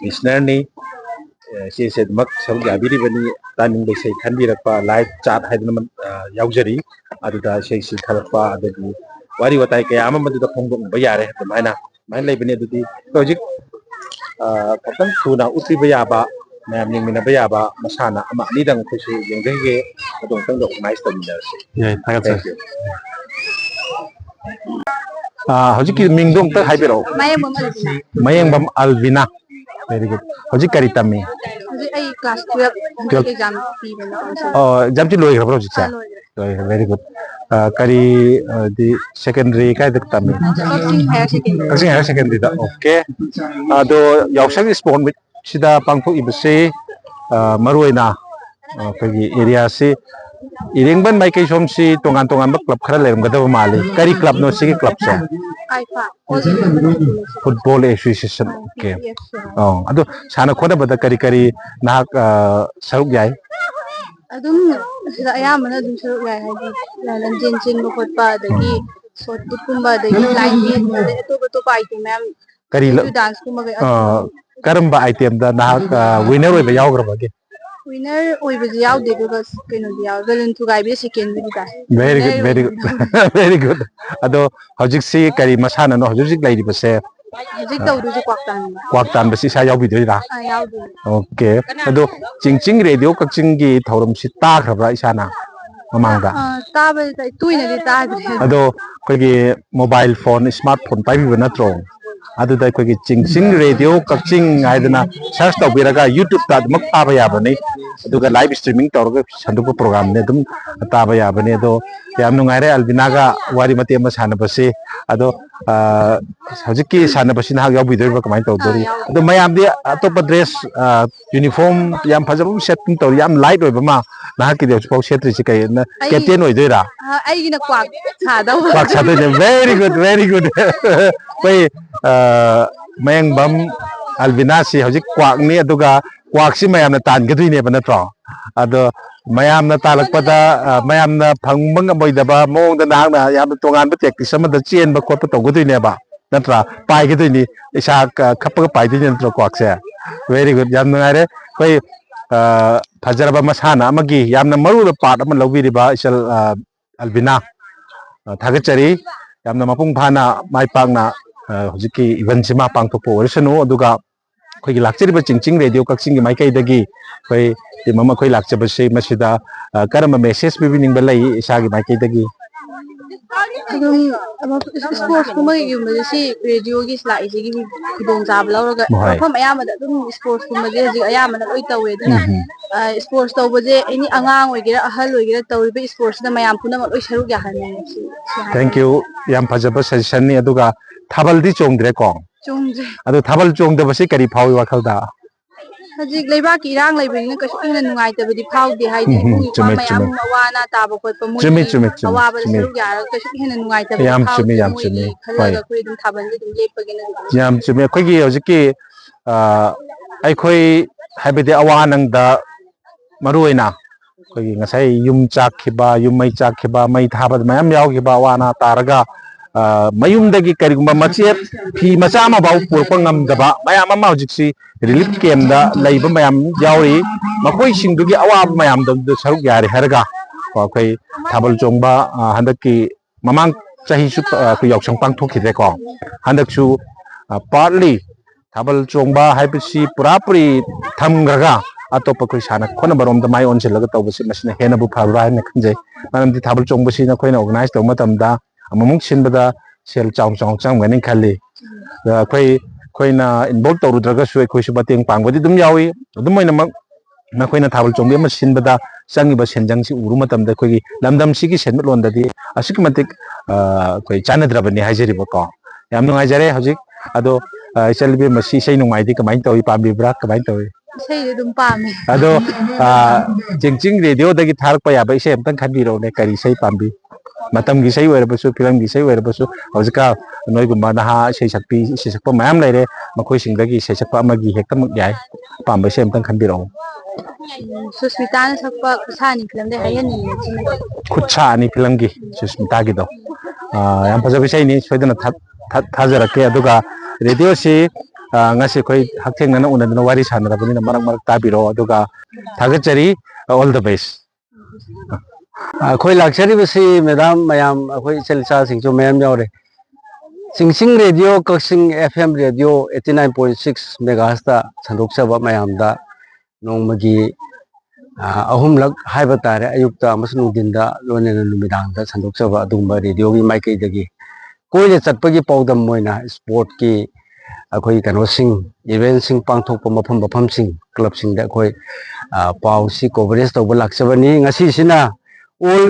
ꯂꯤꯁꯅꯔꯅꯤ ꯏꯆꯦꯁꯦ ꯑꯗꯨꯃꯛ ꯁꯔꯨꯛ ꯌꯥꯕꯤꯔꯤꯕꯅꯤ ꯇꯥꯅꯤꯡꯕ ꯏꯁꯩ ꯈꯟꯕꯤꯔꯛꯄ ꯂꯥꯏꯚ ꯆꯥꯠ ꯍꯥꯏꯗꯅ ꯌꯥꯎꯖꯔꯤ ꯑꯗꯨꯗ ꯏꯁꯩꯁꯤ ꯈꯜꯂꯛꯄ ꯑꯗꯒꯤ ꯋꯥꯔꯤ ꯋꯥꯇꯥꯏ ꯀꯌꯥ ꯑꯃ ꯃꯗꯨꯗ ꯐꯣꯡꯗꯣꯛꯅꯕ ꯌꯥꯔꯦ ꯑꯗꯨꯃꯥꯏꯅ ꯂꯩꯕꯅꯤ ꯑꯗꯨꯗꯤ ꯍꯧꯖꯤꯛ ꯈꯤꯇꯪ ꯊꯨꯅ ꯎꯠꯄꯤꯕ ꯌꯥꯕ ꯃꯌꯥꯝ ꯌꯦꯡꯃꯤꯟꯅꯕ ꯌꯥꯕ ꯃꯁꯥꯟꯅ ꯑꯃ ꯑꯅꯤꯗꯪ ꯑꯩꯈꯣꯏꯁꯨ ꯌꯦꯡꯖꯒꯦ ꯑꯗꯨ ꯑꯃꯨꯛꯇꯪꯗ ꯑꯣꯔꯒꯅꯥꯏꯖ ꯇꯧꯃꯤꯟꯅꯔꯁꯤ ꯊꯥꯒꯠꯆꯔꯤ ꯍꯧꯖꯤꯛꯀꯤ ꯃꯤꯡꯗꯣ ꯑꯝꯇ ꯍꯥꯏꯕꯤꯔꯛꯑꯣ ꯃꯌꯦꯡꯕꯝ ꯑꯜꯕꯤꯅꯥ ꯚꯦꯔꯤ ꯒꯨꯗ ꯍꯧꯖꯤꯛ ꯀꯔꯤ ꯇꯝꯃꯤ ꯍꯧꯖꯤꯛ ꯑꯩ ꯀ꯭ꯂꯥꯁ 12 ꯑꯦꯛꯖꯥꯝ ꯄꯤꯕꯅꯦ ꯑꯦꯛꯖꯥꯝꯁꯤ ꯂꯣꯏꯈ꯭ꯔꯕ꯭ꯔꯣ ꯍꯧꯖꯤꯛꯁꯦ ꯂꯣꯏꯈ꯭ꯔꯦ ꯚꯦꯔꯤ ꯒꯨꯗ ꯀꯔꯤ ꯁꯦꯀꯦꯟꯗꯔꯤ ꯀꯥꯏꯗ ꯇꯝꯃꯤ ꯀꯛꯆꯤꯡ ꯍꯥꯌꯔ ꯁꯦꯀꯦꯟꯗꯔꯤ ꯀꯛꯆꯤꯡ ꯍꯥꯌꯔ ꯁꯦꯀꯦꯟꯗꯔꯤꯗ ꯑꯣꯀꯦ ꯑꯗꯣ ꯌꯥꯎꯁꯪ ꯏꯁꯄꯣꯔꯠ ꯃꯤꯠꯁꯤꯗ ꯄꯥꯡꯊꯣꯛꯏꯕꯁꯤ ꯃꯔꯨꯑꯣꯏꯅ ꯑꯩꯈꯣꯏꯒꯤ ꯑꯦꯔꯤꯌꯥꯁꯤ ꯏꯔꯦꯡꯕꯟ ꯃꯥꯏꯀꯩꯁꯣꯝꯁꯤ ꯇꯣꯉꯥꯟ ꯇꯣꯉꯥꯟꯕ ꯀ꯭ꯂꯕ ꯈꯔ ꯂꯩꯔꯝꯒꯗꯕ ꯃꯥꯜꯂꯤ ꯀꯔꯤ ꯀ꯭ꯂꯕꯅꯣ ꯁꯤꯒꯤ ꯀ꯭ꯂꯕꯁꯦ ꯐꯨꯠꯕꯣꯜ ꯑꯦꯁꯣꯁꯤꯌꯦꯁꯟ ꯑꯣꯀꯦ ꯑꯗꯣ ꯁꯥꯟꯅ ꯈꯣꯠꯅꯕꯗ ꯀꯔꯤ ꯀꯔꯤ ꯅꯍꯥꯛ ꯁꯔꯨꯛ ꯌꯥꯏ ꯑꯗꯨꯝ ꯁꯤꯗ ꯑꯌꯥꯝꯕꯅ ꯑꯗꯨꯝ ꯁꯔꯨꯛ ꯌꯥꯏ ꯍꯥꯏꯗꯤ ꯂꯝꯖꯦꯟ ꯆꯦꯟꯕ ꯈꯣꯠꯄ ꯑꯗꯒꯤ ꯁꯣꯠ ꯄꯨꯠꯀꯨꯝꯕ ꯑꯗꯒꯤ ꯂꯥꯏꯟ ꯗꯦꯟꯁ ꯑꯗꯩ ꯑꯇꯣꯞ ꯑꯇꯣꯞꯄ ꯑꯥꯏꯇꯦꯝ ꯃꯌꯥꯝ ꯀꯔꯤ ꯗꯥꯟꯁꯀꯨꯝꯕ ꯀꯔꯝꯕ ꯑꯥꯏꯇꯦꯝꯗ ꯅꯍꯥꯛ ꯋꯤꯅꯔ ꯑꯣꯏꯕ ꯌꯥꯎꯈ꯭ꯔꯕꯒꯦ ꯋꯤꯅꯔ ꯑꯣꯏꯕꯗꯤ ꯌꯥꯎꯗꯦ ꯑꯗꯨꯒ ꯀꯩꯅꯣꯗꯤ ꯌꯥꯎꯋꯦ ꯕꯦꯂꯨꯟ ꯊꯨꯒꯥꯏꯕꯤꯗ ꯁꯦꯀꯦꯟꯕꯨꯗꯤ ꯇꯥꯏ very good very good very good ꯑꯗꯣ ꯍꯧꯖꯤꯛꯁꯤ ꯀꯔꯤ ꯃꯁꯥꯟꯅꯅꯣ ꯍꯧꯖꯤꯛ ꯍꯧꯖꯤꯛ ꯂꯩꯔꯤꯕꯁꯦ ꯍꯧꯖꯤꯛ ꯇꯧꯗꯣꯏꯁꯦ ꯀ꯭ꯋꯥꯛ ꯇꯥꯟꯕ ꯀ꯭ꯋꯥꯛ ꯇꯥꯟꯕꯁꯤ ꯏꯁꯥ ꯌꯥꯎꯕꯤꯗꯣꯏꯔꯥ ꯌꯥꯎꯗꯣꯏꯅꯤ ꯑꯣꯀꯦ ꯑꯗꯣ ꯆꯤꯡꯆꯤꯡ ꯔꯦꯗꯤꯑꯣ ꯀꯛꯆꯤꯡꯒꯤ ꯊꯧꯔꯝꯁꯤ ꯇꯥꯈ꯭ꯔꯕ꯭ꯔꯥ ꯏꯁꯥꯅ ꯃꯃꯥꯡꯗ ꯇꯥꯕꯗꯤ ꯇꯣꯏꯅꯗꯤ ꯇꯥꯗ꯭ꯔꯦ ꯑꯗꯣ ꯑꯩꯈꯣꯏꯒꯤ ꯃꯣꯕꯥꯏꯜ ꯐꯣꯟ ꯏꯁꯃꯥꯔꯠ ꯐꯣꯟ ꯄꯥꯏꯕꯤꯕ ꯅꯠꯇ꯭ꯔꯣ ꯑꯗꯨꯗ ꯑꯩꯈꯣꯏꯒꯤ ꯆꯤꯡꯆꯤꯡ ꯔꯦꯗꯤꯑꯣ ꯀꯛꯆꯤꯡ ꯍꯥꯏꯗꯅ ꯁꯔꯆ ꯇꯧꯕꯤꯔꯒ ꯌꯨꯇ꯭ꯌꯨꯕꯇ ꯑꯗꯨꯃꯛ ꯇꯥꯕ ꯌꯥꯕꯅꯤ ꯑꯗꯨꯒ ꯂꯥꯏꯚ ꯏꯁꯇ꯭ꯔꯤꯃꯤꯡ ꯇꯧꯔꯒ ꯁꯟꯗꯣꯛꯄ ꯄ꯭ꯔꯣꯒ꯭ꯔꯥꯝꯅꯤ ꯑꯗꯨꯝ ꯇꯥꯕ ꯌꯥꯕꯅꯤ ꯑꯗꯣ ꯌꯥꯝ ꯅꯨꯡꯉꯥꯏꯔꯦ ꯑꯜꯕꯤꯅꯥꯒ ꯋꯥꯔꯤ ꯃꯇꯦꯛ ꯑꯃ ꯁꯥꯟꯅꯕꯁꯤ ꯑꯗꯣ ꯍꯧꯖꯤꯛꯀꯤ ꯁꯥꯟꯅꯕꯁꯤ ꯅꯍꯥꯛ ꯌꯥꯎꯕꯤꯗꯣꯔꯤꯕ꯭ꯔꯥ ꯀꯃꯥꯏꯅ ꯇꯧꯗꯣꯔꯤ ꯌꯥꯎꯗꯣꯏꯅꯤ ꯑꯗꯣ ꯃꯌꯥꯝꯗꯤ ꯑꯇꯣꯞꯄ ꯗ꯭ꯔꯦꯁ ꯌꯨꯅꯤꯐꯣꯔꯝ ꯌꯥꯝ ꯐꯖꯕ ꯁꯦꯠꯇꯤꯡ ꯇꯧꯔꯤ ꯌꯥꯝ ꯂꯥꯏꯠ ꯑꯣꯏꯕ ꯑꯃ ꯅꯍꯥꯛꯀꯤꯗꯤ ꯍꯧꯖꯤꯛꯐꯥꯎ ꯁꯦꯠꯇ꯭ꯔꯤꯁꯤ ꯀꯩ ꯀꯦꯞꯇꯦꯟ ꯑꯣꯏꯗꯣꯏꯔꯥ ꯑꯩꯒꯤꯅ ꯀ꯭ꯋꯥꯛ ꯁꯥꯗꯧꯕ ꯀ꯭ꯋꯥꯛ ꯁꯥꯗꯣꯏꯅꯦ ꯚꯦꯔꯤ ꯒꯨꯗ ꯚꯦꯔꯤ ꯒꯨꯗ ꯑꯩꯈꯣꯏ ꯃꯌꯦꯡꯕꯝ ꯑꯜꯕꯤꯅꯥꯁꯤ ꯍꯧꯖꯤꯛ ꯀ꯭ꯋꯥꯛꯅꯤ ꯑꯗꯨꯒ ꯀ꯭ꯋꯥꯛꯁꯤ ꯃꯌꯥꯝꯅ ꯇꯥꯟꯒꯗꯣꯏꯅꯦꯕ ꯅꯠꯇ꯭ꯔꯣ ꯑꯗꯣ ꯃꯌꯥꯝꯅ ꯇꯥꯜꯂꯛꯄꯗ ꯃꯌꯥꯝꯅ ꯐꯪꯕ ꯉꯝꯃꯣꯏꯗꯕ ꯃꯑꯣꯡꯗ ꯅꯍꯥꯛꯅ ꯌꯥꯝꯅ ꯇꯣꯉꯥꯟꯕ ꯇꯦꯛꯇꯤꯁ ꯑꯃꯗ ꯆꯦꯟꯕ ꯈꯣꯠꯄ ꯇꯧꯒꯗꯣꯏꯅꯦꯕ ꯅꯠꯇ꯭ꯔꯥ ꯄꯥꯏꯒꯗꯣꯏꯅꯤ ꯏꯁꯥ ꯈꯞꯄꯒ ꯄꯥꯏꯗꯣꯏꯅꯤ ꯅꯠꯇ꯭ꯔꯣ ꯀ꯭ꯋꯥꯛꯁꯦ ꯚꯦꯔꯤ ꯒꯨꯗ ꯌꯥꯝ ꯅꯨꯡꯉꯥꯏꯔꯦ ꯑꯩꯈꯣꯏ ꯐꯖꯔꯕ ꯃꯁꯥꯟꯅ ꯑꯃꯒꯤ ꯌꯥꯝꯅ ꯃꯔꯨꯑꯣꯏꯕ ꯄꯥꯔꯠ ꯑꯃ ꯂꯧꯕꯤꯔꯤꯕ ꯏꯆꯜ ꯑꯜꯕꯤꯅꯥ ꯊꯥꯒꯠꯆꯔꯤ ꯌꯥꯝꯅ ꯃꯄꯨꯡ ꯐꯥꯅ ꯃꯥꯏ ꯄꯥꯛꯅ ꯍꯧꯖꯤꯛꯀꯤ ꯏꯚꯦꯟꯁꯤꯃ ꯄꯥꯡꯊꯣꯛꯄ ꯑꯣꯏꯔꯁꯅꯨ ꯑꯗꯨꯒ ꯑꯩꯈꯣꯏꯒꯤ ꯂꯥꯛꯆꯔꯤꯕ ꯆꯤꯡꯆꯤꯡ ꯔꯦꯗꯤꯑꯣ ꯀꯛꯆꯤꯡꯒꯤ ꯃꯥꯏꯀꯩꯗꯒꯤ ꯑꯩꯈꯣꯏ ꯇꯤꯝ ꯑꯃ ꯑꯩꯈꯣꯏ ꯂꯥꯛꯆꯕꯁꯤ ꯃꯁꯤꯗ ꯀꯔꯝꯕ ꯃꯦꯁꯦꯖ ꯄꯤꯕꯤꯅꯤꯡꯕ ꯂꯩ ꯏꯁꯥꯒꯤ ꯃꯥꯏꯀꯩꯗꯒꯤ ꯑꯗꯨꯝ ꯏꯁꯄꯣꯔꯠꯁꯀꯨꯝꯕ ꯀꯩꯒꯨꯝꯕꯁꯦ ꯁꯤ ꯔꯦꯗꯤꯑꯣꯒꯤ ꯂꯥꯛꯏꯁꯤꯒꯤ ꯈꯨꯗꯣꯡꯆꯥꯕ ꯂꯧꯔꯒ ꯍꯣꯏ ꯃꯐꯝ ꯑꯌꯥꯝꯕꯗ ꯑꯗꯨꯝ ꯏꯁꯄꯣꯔꯠꯁꯀꯨꯝꯕꯁꯦ ꯍꯧꯖꯤꯛ ꯑꯌꯥꯝꯕꯅ ꯂꯣꯏ ꯇꯧꯋꯦ ꯑꯗꯨꯅ ꯏꯁꯄꯣꯔꯠꯁ ꯇꯧꯕꯁꯦ ꯑꯦꯅꯤ ꯑꯉꯥꯡ ꯑꯣꯏꯒꯦꯔꯥ ꯑꯍꯜ ꯑꯣꯏꯒꯦꯔꯥ ꯇꯧꯔꯤꯕ ꯏꯁꯄꯣꯔꯠꯁꯤꯗ ꯃꯌꯥꯝ ꯄꯨꯝꯅꯃꯛ ꯂꯣꯏ ꯁꯔꯨꯛ ꯌꯥꯍꯟꯅꯤꯡꯉꯦ ꯊꯦꯡꯛ ꯌꯨ ꯌꯥꯝ ꯐꯖꯕ ꯁꯖꯦꯁꯟꯅꯤ ꯑꯗꯨꯒ ꯊꯥꯕꯜꯗꯤ ꯆꯣꯡꯗ꯭ꯔꯦꯀꯣ ꯆꯣꯡꯗ꯭ꯔꯦ ꯑꯗꯣ ꯊꯥꯕꯜ ꯆꯣꯡꯗꯕꯁꯤ ꯀꯔꯤ ꯐꯥꯎꯏ ꯋꯥꯈꯜꯗ ꯍꯧꯖꯤꯛ ꯂꯩꯕꯥꯛꯀꯤ ꯏꯔꯥꯡ ꯂꯩꯕꯅꯤꯅ ꯀꯩꯁꯨ ꯍꯦꯟꯅ ꯅꯨꯡꯉꯥꯏꯇꯕꯗꯤ ꯐꯥꯎꯗꯦ ꯍꯥꯏꯗꯤ ꯏꯄꯨ ꯏꯄ꯭ꯋꯥ ꯆꯨꯝꯃꯦ ꯃꯌꯥꯝ ꯆꯨꯝꯃꯦ ꯑꯋꯥ ꯑꯅꯥ ꯇꯥꯕ ꯈꯣꯠꯄ ꯆꯨꯝꯃꯤ ꯃꯣꯏꯒꯤ ꯆꯨꯝꯃꯤ ꯆꯨꯝꯃꯤ ꯑꯋꯥꯕꯗ ꯆꯨꯝꯃꯤ ꯁꯔꯨꯛ ꯌꯥꯔꯒ ꯀꯩꯁꯨ ꯍꯦꯟꯅ ꯅꯨꯡꯉꯥꯏꯇꯕꯗꯤ ꯌꯥꯝ ꯆꯨꯝꯃꯤ ꯐꯥꯎꯗꯦ ꯌꯥꯝ ꯃꯣꯏꯒꯤ ꯆꯨꯝꯃꯤ ꯍꯣꯏ ꯈꯜꯂꯒ ꯑꯩꯈꯣꯏ ꯑꯗꯨꯝ ꯊꯥꯕꯜꯁꯦ ꯑꯗꯨꯝ ꯂꯦꯞꯄꯒꯦꯅ ꯌꯥꯝ ꯆꯨꯝꯃꯤ ꯑꯩꯈꯣꯏꯒꯤ ꯍꯧꯖꯤꯛꯀꯤ ꯑꯩꯈꯣꯏ ꯍꯥꯏꯕꯗꯤ ꯑꯋꯥ ꯅꯪꯗ ꯃꯔꯨꯑꯣꯏꯅ ꯑꯩꯈꯣꯏꯒꯤ ꯉꯁꯥꯏ ꯌꯨꯝ ꯆꯥꯛꯈꯤꯕ ꯌꯨꯝ ꯃꯩ ꯆꯥꯛꯈꯤꯕ ꯃꯩ ꯊꯥꯕꯗ ꯃꯌꯥꯝ ꯌꯥꯎꯈꯤꯕ ꯑꯋꯥ ꯑꯅꯥ ꯇꯥꯔꯒ ꯃꯌꯨꯝꯗꯒꯤ ꯀꯔꯤꯒꯨꯝꯕ ꯃꯆꯦꯠ ꯐꯤ ꯃꯆꯥ ꯑꯃꯐꯥꯎ ꯄꯨꯔꯛꯄ ꯉꯝꯗꯕ ꯃꯌꯥꯝ ꯑꯃ ꯍꯧꯖꯤꯛꯁꯤ ꯔꯤꯂꯤꯐ ꯀꯦꯝꯗ ꯂꯩꯕ ꯃꯌꯥꯝ ꯌꯥꯎꯔꯤ ꯃꯈꯣꯏꯁꯤꯡꯗꯨꯒꯤ ꯑꯋꯥꯕ ꯃꯌꯥꯝꯗꯨ ꯁꯔꯨꯛ ꯌꯥꯔꯦ ꯍꯥꯏꯔꯒ ꯑꯩꯈꯣই ꯊꯥꯕꯜ ꯆꯣꯡꯕ ꯍꯟꯗꯛꯀꯤ ꯃꯃꯥꯡ ꯆꯍꯤꯁꯨ ꯑꯩꯈꯣꯏ ꯌꯥꯎꯁꯪ ꯄꯥꯡꯊꯣꯛꯈꯤꯗ꯭ꯔꯦꯀꯣ ꯍꯟꯗꯛꯁꯨ ꯄꯥꯔꯠꯂꯤ ꯊꯥꯕꯜ ꯆꯣꯡꯕ ꯍꯥꯏꯕꯁꯤ ꯄꯨꯔꯥ ꯊꯝꯈ꯭ꯔꯒ ꯑꯇꯣꯞꯄ ꯑꯩꯈꯣꯏ ꯁꯥꯟꯅ ꯈꯣꯠꯅꯕꯔꯣꯝꯗ ꯃꯥꯏ ꯑꯣꯟꯁꯤꯜꯂꯒ ꯇꯧꯕꯁꯤ ꯃꯁꯤꯅ ꯍꯦꯟꯅꯕꯨ ꯐꯕ꯭ꯔꯥ ꯍꯥꯏꯅ ꯈꯟꯖꯩ ꯃꯔꯝꯗꯤ ꯊꯥꯕꯜ ꯆꯣꯡꯕꯁꯤ ꯅꯈꯣꯏꯅ ꯑꯣꯔꯒꯅꯥꯏꯖ ꯇꯧꯕ ꯃꯇꯝꯗ ꯑꯃꯨꯛ ꯁꯤꯟꯕꯗ ꯁꯦꯜ ꯆꯥꯎꯅ ꯆꯪꯒꯅꯤ ꯈꯜꯂꯤ ꯑꯩꯈꯣꯏꯅ ꯏꯟꯚꯣꯜቭ ꯇꯧꯔꯨꯗ꯭ꯔꯒꯁꯨ ꯑꯩꯈꯣꯏꯁꯨ ꯃꯇꯦꯡ ꯄꯥꯡꯕꯗꯤ ꯑꯗꯨꯝ ꯌꯥꯎꯏ ꯑꯗꯨꯝ ꯑꯣꯏꯅꯃꯛ ꯅꯈꯣꯏꯅ ꯊꯥꯕꯜ ꯆꯣꯡꯕꯤ ꯑꯃ ꯁꯤꯟꯕꯗ ꯆꯪꯉꯤꯕ ꯁꯦꯟꯖꯪꯁꯤ ꯎꯔꯨ ꯃꯇꯝꯗ ꯑꯩꯈꯣꯏꯒꯤ ꯂꯝꯗꯝꯁꯤꯒꯤ ꯁꯦꯟꯃꯤꯠꯂꯣꯟꯗꯗꯤ ꯑꯁꯨꯛꯀꯤ ꯃꯇꯤꯛ ꯑꯩꯈꯣꯏ ꯆꯥꯟꯅꯗ꯭ꯔꯕꯅꯤ ꯍꯥꯏꯖꯔꯤꯕꯀꯣ ꯌꯥꯝ ꯅꯨꯡꯉꯥꯏꯖꯔꯦ ꯍꯧꯖꯤꯛ ꯑꯗꯣ ꯏꯆꯜꯅꯨꯄꯤ ꯃꯁꯤ ꯏꯁꯩ ꯅꯣꯡꯃꯥꯏꯗꯤ ꯀꯃꯥꯏꯅ ꯇꯧꯏ ꯄꯥꯝꯕꯤꯕ꯭ꯔꯥ ꯀꯃꯥꯏꯅ ꯇꯧꯏ ꯏꯁꯩꯗꯤ ꯑꯗꯨꯝ ꯄꯥꯝꯃꯦ ꯑꯗꯣ ꯆꯤꯡꯆꯤꯡ ꯔꯦꯗꯤꯑꯣꯗꯒꯤ ꯊꯥꯔꯛꯄ ꯌꯥꯕ ꯏꯁꯩ ꯑꯝꯇꯪ ꯈꯟꯕꯤꯔꯛꯎꯅꯦ ꯀꯔꯤ ꯏꯁꯩ ꯄꯥꯝꯕꯤ ꯃꯇꯝꯒꯤ ꯏꯁꯩ ꯑꯣꯏꯔꯕꯁꯨ ꯐꯤꯂꯝꯒꯤ ꯏꯁꯩ ꯑꯣꯏꯔꯕꯁꯨ ꯍꯧꯖꯤꯛꯀꯥꯟ ꯅꯣꯏꯒꯨꯝꯕ ꯅꯍꯥ ꯏꯁꯩ ꯁꯛꯄ ꯃꯌꯥꯝ ꯂꯩꯔꯦ ꯃꯈꯣꯏꯁꯤꯡꯗꯒꯤ ꯏꯁꯩ ꯁꯛꯄ ꯑꯃꯒꯤ ꯍꯦꯛꯇꯃꯛ ꯌꯥꯏ ꯑꯄꯥꯝꯕ ꯏꯁꯩ ꯑꯝꯇꯪ ꯈꯟꯕꯤꯔꯛꯎ ꯁꯨꯁꯃꯤꯇꯥꯅ ꯁꯛꯄ ꯈꯨꯠꯁꯥꯅꯤ ꯐꯤꯂꯝꯗꯩ ꯍꯥꯏꯍꯟꯅꯤꯡꯉꯤ ꯁꯤꯅ ꯈꯨꯠꯁꯥ ꯑꯅꯤ ꯐꯤꯂꯝꯒꯤ ꯁꯨꯁꯃꯤꯇꯥꯒꯤꯗꯣ ꯌꯥꯝ ꯐꯖꯕ ꯏꯁꯩꯅꯤ ꯁꯣꯏꯗꯅ ꯊꯥꯖꯔꯛꯀꯦ ꯑꯗꯨꯒ ꯔꯦꯗꯤꯑꯣꯁꯤ ngasi ꯑꯩꯈꯣꯏ ꯍꯛꯊꯦꯡꯅꯅ ꯎꯅꯗꯅ ꯋꯥꯔꯤ ꯁꯥꯟꯅꯔꯕꯅꯤꯅ ꯃꯔꯛ ꯃꯔꯛ ꯇꯥꯕꯤꯔꯣ ꯑꯗꯨꯒ ꯊꯥꯒꯠꯆꯔꯤ ꯑꯣꯜ ꯗ ꯕꯦꯁ ꯑꯩꯈꯣꯏ ꯂꯥꯛꯆꯔꯤꯕꯁꯤ ꯃꯦꯗꯥꯝ ꯃꯌꯥꯝ ꯑꯩꯈꯣꯏ ꯏꯆꯜ ꯏꯆꯥꯁꯤꯡꯁꯨ ꯃꯌꯥꯝ ꯌꯥꯎꯔꯦ ꯆꯤꯡꯆꯤꯡ ꯔꯦꯗꯤꯑꯣ ꯀꯛꯆꯤꯡ FM ꯔꯦꯗꯤꯑꯣ 89.6 ꯃꯦꯒꯥꯍꯔꯠꯁꯇ ꯁꯟꯗꯣꯛꯆꯕ ꯃꯌꯥꯝꯗ ꯅꯣꯡꯃꯒꯤ ꯑꯍꯨꯝꯂꯛ ꯍꯥꯏꯕ ꯇꯥꯔꯦ ꯑꯌꯨꯛꯇ ꯑꯃꯁꯨꯡ ꯅꯨꯡꯊꯤꯟꯗ ꯂꯣꯏꯅꯅ ꯅꯨꯃꯤꯗꯥꯡꯗ ꯁꯟꯗꯣꯛꯆꯕ ꯑꯗꯨꯒꯨꯝꯕ ꯔꯦꯗꯤꯑꯣꯒꯤ ꯃꯥꯏꯀꯩꯗꯒꯤ ꯀꯣꯏꯅ ꯆꯠꯄꯒꯤ ꯄꯥꯎꯗꯝ ꯑꯣꯏꯅ ꯁ꯭ꯄꯣꯔꯠꯀꯤ ꯑꯩꯈꯣꯏ ꯀꯩꯅꯣꯁꯤꯡ ꯏꯚꯦꯟꯁꯤꯡ ꯄꯥꯡꯊꯣꯛꯄ ꯃꯐꯝꯁꯤꯡ ꯀ꯭ꯂꯕꯁꯤꯡꯗ ꯑꯩꯈꯣꯏ ꯄꯥꯎꯁꯤ ꯀꯣꯚꯔꯦꯖ ꯇꯧꯕ ꯂꯥꯛꯆꯕꯅꯤ ꯉꯁꯤꯁꯤꯅ ꯑꯣꯜ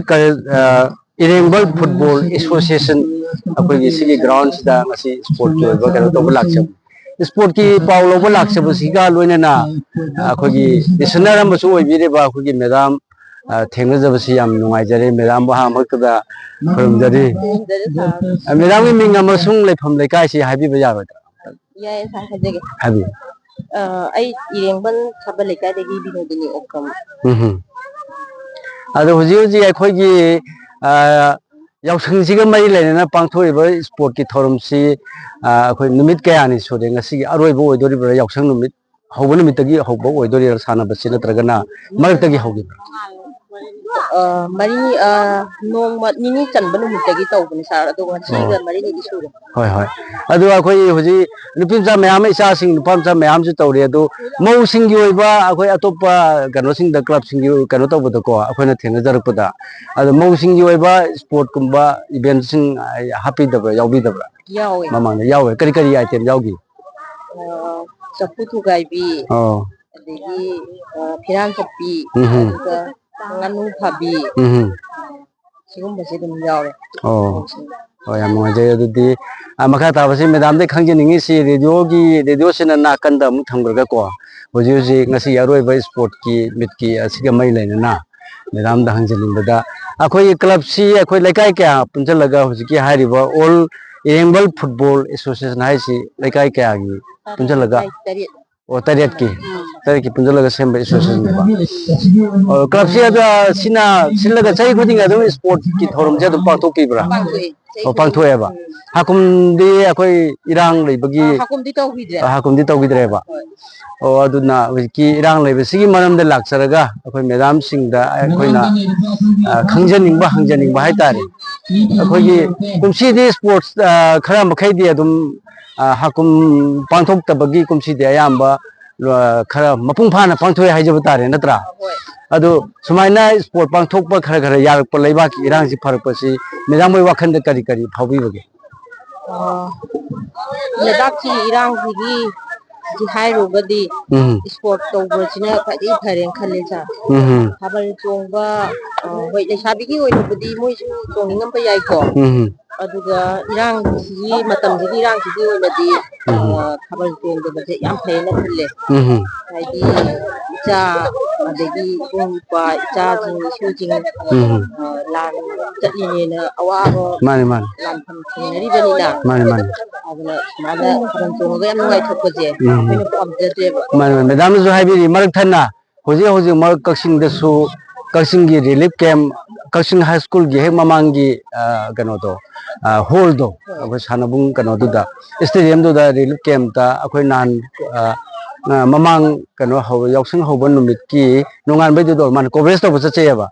ꯏꯔꯦꯡꯕꯜ ꯐꯨꯠꯕꯣꯜ ꯑꯦꯁꯣꯁꯤꯌꯦꯁꯟ ꯑꯩꯈꯣꯏꯒꯤ ꯁꯤꯒꯤ ꯒ꯭ꯔꯥꯎꯟꯁꯤꯗ ꯉꯁꯤ ꯁ꯭ꯄꯣꯔꯠꯀꯤ ꯑꯣꯏꯕ ꯀꯩꯅꯣ ꯇꯧꯕ ꯂꯥꯛꯆꯕꯅꯤ ꯁ꯭ꯄꯣꯔꯠꯀꯤ ꯄꯥꯎ ꯂꯧꯕ ꯂꯥꯛꯆꯕꯁꯤꯒ ꯂꯣꯏꯅꯅ ꯑꯩꯈꯣꯏꯒꯤ ꯂꯤꯁꯅꯔ ꯑꯃꯁꯨ ꯑꯣꯏꯕꯤꯔꯤꯕ ꯑꯩꯈꯣꯏꯒꯤ ꯃꯦꯗꯥꯝ ꯊꯦꯡꯅꯖꯕꯁꯤ ꯌꯥꯝ ꯅꯨꯡꯉꯥꯏꯖꯔꯦ ꯃꯦꯗꯥꯝꯕꯨ ꯑꯍꯥꯟꯕꯃꯛꯇꯗ ꯈꯨꯔꯨꯝꯖꯔꯤ ꯃꯦꯗꯥꯝꯒꯤ ꯃꯤꯡ ꯑꯃꯁꯨꯡ ꯂꯩꯐꯝ ꯂꯩꯀꯥꯏꯁꯤ ꯍꯥꯏꯕꯤꯕ ꯌꯥꯔꯣꯏꯗ꯭ꯔꯥ ꯌꯥꯏ ꯁꯥꯔ ꯍꯥꯏꯖꯒꯦ ꯍꯥꯏꯕꯤꯌꯨ ꯑꯩ ꯏꯔꯦꯡꯕꯟ ꯁꯥꯕ ꯂꯩꯀꯥꯏꯗꯒꯤ ꯕꯤꯅꯣꯗꯤꯅꯤ ꯑꯣꯀ꯭ꯔꯝ ꯑꯗꯣ ꯍꯧꯖꯤꯛ ꯍꯧꯖꯤꯛ ꯑꯩꯈꯣꯏꯒꯤ ꯌꯥꯎꯁꯪꯁꯤꯒ ꯃꯔꯤ ꯂꯩꯅꯅ ꯄꯥꯡꯊꯣꯛꯏꯕ ꯁ꯭ꯄꯣꯔꯠꯀꯤ ꯊꯧꯔꯝꯁꯤ ꯑꯩꯈꯣꯏ ꯅꯨꯃꯤꯠ ꯀꯌꯥꯅꯤ ꯁꯨꯔꯦ ꯉꯁꯤꯒꯤ ꯑꯔꯣꯏꯕ ꯑꯣꯏꯗꯣꯔꯤꯕ꯭ꯔꯥ ꯌꯥꯎꯁꯪ ꯅꯨꯃꯤꯠ ꯍꯧꯕ ꯅꯨꯃꯤꯠꯇꯒꯤ ꯍꯧꯕ ꯑꯣꯏꯗꯣꯔꯤꯕ꯭ꯔꯥ ꯁꯥꯟꯅꯕꯁꯤ ꯅꯠꯇ꯭ꯔꯒꯅ ꯃꯔꯛꯇꯒꯤ ꯍꯧꯈꯤꯕ꯭ꯔꯥ ꯃꯔꯤ ꯅꯣꯡꯃ ꯅꯤꯅꯤ ꯆꯟꯕ ꯅꯨꯃꯤꯠꯇꯒꯤ ꯇꯧꯕꯅꯤ ꯁꯥꯔ ꯑꯗꯨꯒ ꯉꯁꯤꯒ ꯃꯔꯤꯅꯤꯗꯤ ꯁꯨꯔꯦ ꯍꯣꯏ ꯍꯣꯏ ꯑꯗꯨ ꯑꯩꯈꯣꯏ ꯍꯧꯖꯤꯛ ꯅꯨꯄꯤ ꯃꯆꯥ ꯃꯌꯥꯝ ꯏꯆꯥꯁꯤꯡ ꯅꯨꯄꯥ ꯃꯆꯥ ꯃꯌꯥꯝꯁꯨ ꯇꯧꯔꯤ ꯑꯗꯨ ꯃꯧꯁꯤꯡꯒꯤ ꯑꯣꯏꯕ ꯑꯩꯈꯣꯏ ꯑꯇꯣꯞꯄ ꯀꯩꯅꯣꯁꯤꯡꯗ ꯀ꯭ꯂꯕꯁꯤꯡꯒꯤ ꯀꯩꯅꯣ ꯇꯧꯕꯗꯀꯣ ꯑꯩꯈꯣꯏꯅ ꯊꯦꯡꯅꯖꯔꯛꯄꯗ ꯑꯗꯣ ꯃꯧꯁꯤꯡꯒꯤ ꯑꯣꯏꯕ ꯁ꯭ꯄꯣꯔꯠꯀꯨꯝꯕ ꯏꯚꯦꯟꯁꯤꯡ ꯍꯥꯞꯄꯤꯗꯕ꯭ꯔꯥ ꯌꯥꯎꯕꯤꯗꯕ꯭ꯔꯥ ꯌꯥꯎꯋꯦ ꯃꯃꯥꯡꯗ ꯌꯥꯎꯋꯦ ꯀꯔꯤ ꯀꯔꯤ ꯑꯥꯏꯇꯦꯝ ꯌꯥꯎꯈꯤ ꯆꯐꯨ ꯊꯨꯒꯥꯏꯕꯤ ꯑꯣ ꯑꯗꯒꯤ ꯐꯤꯔꯥꯟ ꯆꯠꯄꯤ ꯑꯗꯨꯒ ꯉꯥꯅꯨ ꯐꯥꯕꯤ ꯁꯤꯒꯨꯝꯕꯁꯦ ꯑꯗꯨꯝ ꯌꯥꯎꯔꯦ ꯑꯣ ꯍꯣꯏ ꯌꯥꯝ ꯅꯨꯡꯉꯥꯏꯖꯩ ꯑꯗꯨꯗꯤ ꯃꯈꯥ ꯇꯥꯕꯁꯤ ꯃꯦꯗꯥꯝꯗꯩ ꯈꯪꯖꯅꯤꯡꯉꯤꯁꯤ ꯔꯦꯗꯤꯑꯣꯁꯤꯅ ꯅꯥꯀꯟꯗ ꯑꯃꯨꯛ ꯊꯝꯈ꯭ꯔꯒꯀꯣ ꯍꯧꯖꯤꯛ ꯍꯧꯖꯤꯛ ꯉꯁꯤ ꯑꯔꯣꯏꯕ ꯁ꯭ꯄꯣꯔꯠꯀꯤ ꯃꯤꯠꯀꯤ ꯑꯁꯤꯒ ꯃꯔꯤ ꯂꯩꯅꯅ ꯃꯦꯗꯥꯝꯗ ꯍꯪꯖꯅꯤꯡꯕꯗ ꯑꯩꯈꯣꯏꯒꯤ ꯀ꯭ꯂꯕꯁꯤ ꯑꯩꯈꯣꯏ ꯂꯩꯀꯥꯏ ꯀꯌꯥ ꯄꯨꯟꯁꯤꯜꯂꯒ ꯍꯧꯖꯤꯛꯀꯤ ꯍꯥꯏꯔꯤꯕ ꯑꯣꯜ ꯏꯔꯦꯡꯕꯜ ꯐꯨꯠꯕꯣꯜ ꯑꯦꯁꯣꯁꯤꯌꯦꯁꯟ ꯍꯥꯏꯁꯤ ꯂꯩꯀꯥꯏ ꯀꯌꯥꯒꯤ ꯄꯨꯟꯁꯤꯜꯂꯒ ꯑꯣ ꯇꯔꯦꯠꯀꯤ ꯄꯨꯟꯁꯤꯜꯂꯒ ꯁꯦꯝꯕ ꯑꯦꯁꯣꯁꯤꯌꯦꯁꯟꯅꯦꯕ ꯀ꯭ꯂꯕꯁꯤ ꯑꯗ ꯁꯤꯅ ꯁꯤꯜꯂꯒ ꯆꯍꯤ ꯈꯨꯗꯤꯡꯒꯤ ꯑꯗꯨꯝ ꯁ꯭ꯄꯣꯔꯠꯀꯤ ꯊꯧꯔꯝꯁꯦ ꯑꯗꯨꯝ ꯄꯥꯡꯊꯣꯛꯄꯤꯕ꯭ꯔꯥ ꯑꯣ ꯄꯥꯡꯊꯣꯛꯑꯦꯕ ꯍꯥꯀꯨꯝꯗꯤ ꯑꯩꯈꯣꯏ ꯏꯔꯥꯡ ꯂꯩꯕꯒꯤ ꯍꯥꯀꯨꯝꯗꯤ ꯇꯧꯈꯤꯗ꯭ꯔꯦ ꯍꯥꯀꯨꯝꯗꯤ ꯇꯧꯈꯤꯗ꯭ꯔꯦꯕ ꯑꯣ ꯑꯗꯨꯅ ꯍꯧꯖꯤꯛꯀꯤ ꯏꯔꯥꯡ ꯂꯩꯕꯁꯤꯒꯤ ꯃꯔꯝꯗ ꯂꯥꯛꯆꯔꯒ ꯑꯩꯈꯣꯏ ꯃꯦꯗꯥꯝꯁꯤꯡꯗ ꯑꯩꯈꯣꯏꯅ ꯍꯪꯖꯅꯤꯡꯕ ꯍꯥꯏꯇꯥꯔꯦ ꯑꯩꯈꯣꯏꯒꯤ ꯀꯨꯝꯁꯤꯗꯤ ꯁ꯭ꯄꯣꯔꯠꯁ ꯈꯔ ꯃꯈꯩꯗꯤ ꯑꯗꯨꯝ ꯍꯥꯀꯨꯝ ꯄꯥꯡꯊꯣꯛꯇꯕꯒꯤ ꯀꯨꯝꯁꯤꯗꯤ ꯑꯌꯥꯝꯕ ꯈꯔ ꯃꯄꯨꯡ ꯐꯥꯅ ꯄꯥꯡꯊꯣꯛꯑꯦ ꯍꯥꯏꯖꯕ ꯇꯥꯔꯦ ꯅꯠꯇ꯭ꯔꯥ ꯑꯗꯨ ꯁꯨꯃꯥꯏꯅ ꯁ꯭ꯄꯣꯔꯠ ꯄꯥꯡꯊꯣꯛꯄ ꯈꯔ ꯌꯥꯔꯛꯄ ꯂꯩꯕꯥꯛꯀꯤ ꯏꯔꯥꯡꯁꯤ ꯐꯔꯛꯄꯁꯤ ꯃꯦꯗꯥꯝ ꯍꯣꯏ ꯋꯥꯈꯜꯗ ꯀꯔꯤ ꯀꯔꯤ ꯐꯥꯎꯕꯤꯕꯒꯦ ꯂꯩꯕꯥꯛꯀꯤ ꯏꯔꯥꯡꯁꯤꯒꯤ ꯍꯥꯏꯔꯨꯔꯒꯗꯤ ꯁ꯭ꯄꯣꯔꯠ ꯇꯧꯕꯁꯤꯅ ꯈ꯭ꯋꯥꯏꯗꯒꯤ ꯐꯔꯦꯅ ꯈꯜꯂꯦ ꯁꯥꯔ ꯊꯥꯕꯜ ꯆꯣꯡꯕ ꯍꯣꯏ ꯂꯩꯁꯥꯕꯤꯒꯤ ꯑꯣꯏꯅꯕꯨꯗꯤ ꯃꯣꯏꯁꯨ ꯆꯣꯡꯅꯤꯡꯉꯝꯕ ꯌꯥꯏꯀꯣ ꯑꯗꯨꯒ ꯏꯔꯥꯡꯁꯤꯒꯤ ꯃꯇꯝꯁꯤꯒꯤ ꯏꯔꯥꯡꯁꯤꯒꯤ ꯑꯣꯏꯅꯗꯤ ꯊꯥꯕꯜ ꯆꯣꯡꯗꯕꯁꯦ ꯌꯥꯝ ꯐꯩꯌꯦꯅ ꯈꯜꯂꯦ ꯍꯥꯏꯗꯤ ꯏꯆꯥ ꯑꯗꯒꯤ ꯏꯕꯨꯡ ꯏꯄ꯭ꯋꯥ ꯏꯆꯥꯁꯤꯡ ꯏꯁꯨꯁꯤꯡ ꯂꯥꯟ ꯆꯠꯂꯤꯅꯦꯅ ꯑꯋꯥꯕ ꯃꯥꯅꯤ ꯃꯥꯅꯤ ꯂꯥꯟꯐꯝ ꯊꯦꯡꯅꯔꯤꯕꯅꯤꯅ ꯃꯥꯅꯤ ꯃꯥꯅꯤ ꯑꯗꯨꯅ ꯁꯨꯃꯥꯏꯅ ꯊꯥꯕꯜ ꯆꯣꯡꯉꯒ ꯌꯥꯝ ꯅꯨꯡꯉꯥꯏꯊꯣꯛꯄꯁꯦ ꯑꯩꯈꯣꯏꯅ ꯄꯥꯝꯖꯗ꯭ꯔꯦꯕ ꯃꯥꯅꯤ ꯃꯦꯗꯥꯝꯅꯁꯨ ꯍꯥꯏꯕꯤꯔꯤ ꯃꯔꯛ ꯊꯠꯅ ꯍꯧꯖꯤꯛ ꯃꯔꯛ ꯀꯛꯆꯤꯡꯗꯁꯨ ꯀꯛꯆꯤꯡꯒꯤ ꯔꯤꯂꯤꯐ ꯀꯦꯝ ꯀꯛꯆꯤꯡ ꯍꯥꯏ ꯁ꯭ꯀꯨꯜꯒꯤ ꯍꯦꯛ ꯃꯃꯥꯡꯒꯤ ꯀꯩꯅꯣꯗꯣ ꯍꯣꯜꯗꯣ ꯑꯩꯈꯣꯏ ꯁꯥꯟꯅꯕꯨꯡ ꯀꯩꯅꯣꯗꯨꯗ ꯏꯁꯇꯦꯗꯤꯌꯝꯗꯨꯗ ꯔꯤꯂꯤꯐ ꯀꯦꯝꯞꯇ ꯑꯩꯈꯣꯏ ꯅꯍꯥꯟ ꯃꯃꯥꯡ ꯀꯩꯅꯣ ꯌꯥꯎꯁꯪ ꯍꯧꯕ ꯅꯨꯃꯤꯠꯀꯤ ꯅꯣꯡꯉꯥꯟꯕꯩꯗꯨꯗ ꯃꯥꯅ ꯀꯣꯚꯔꯦꯖ ꯇꯧꯕ ꯆꯠꯆꯩꯑꯕ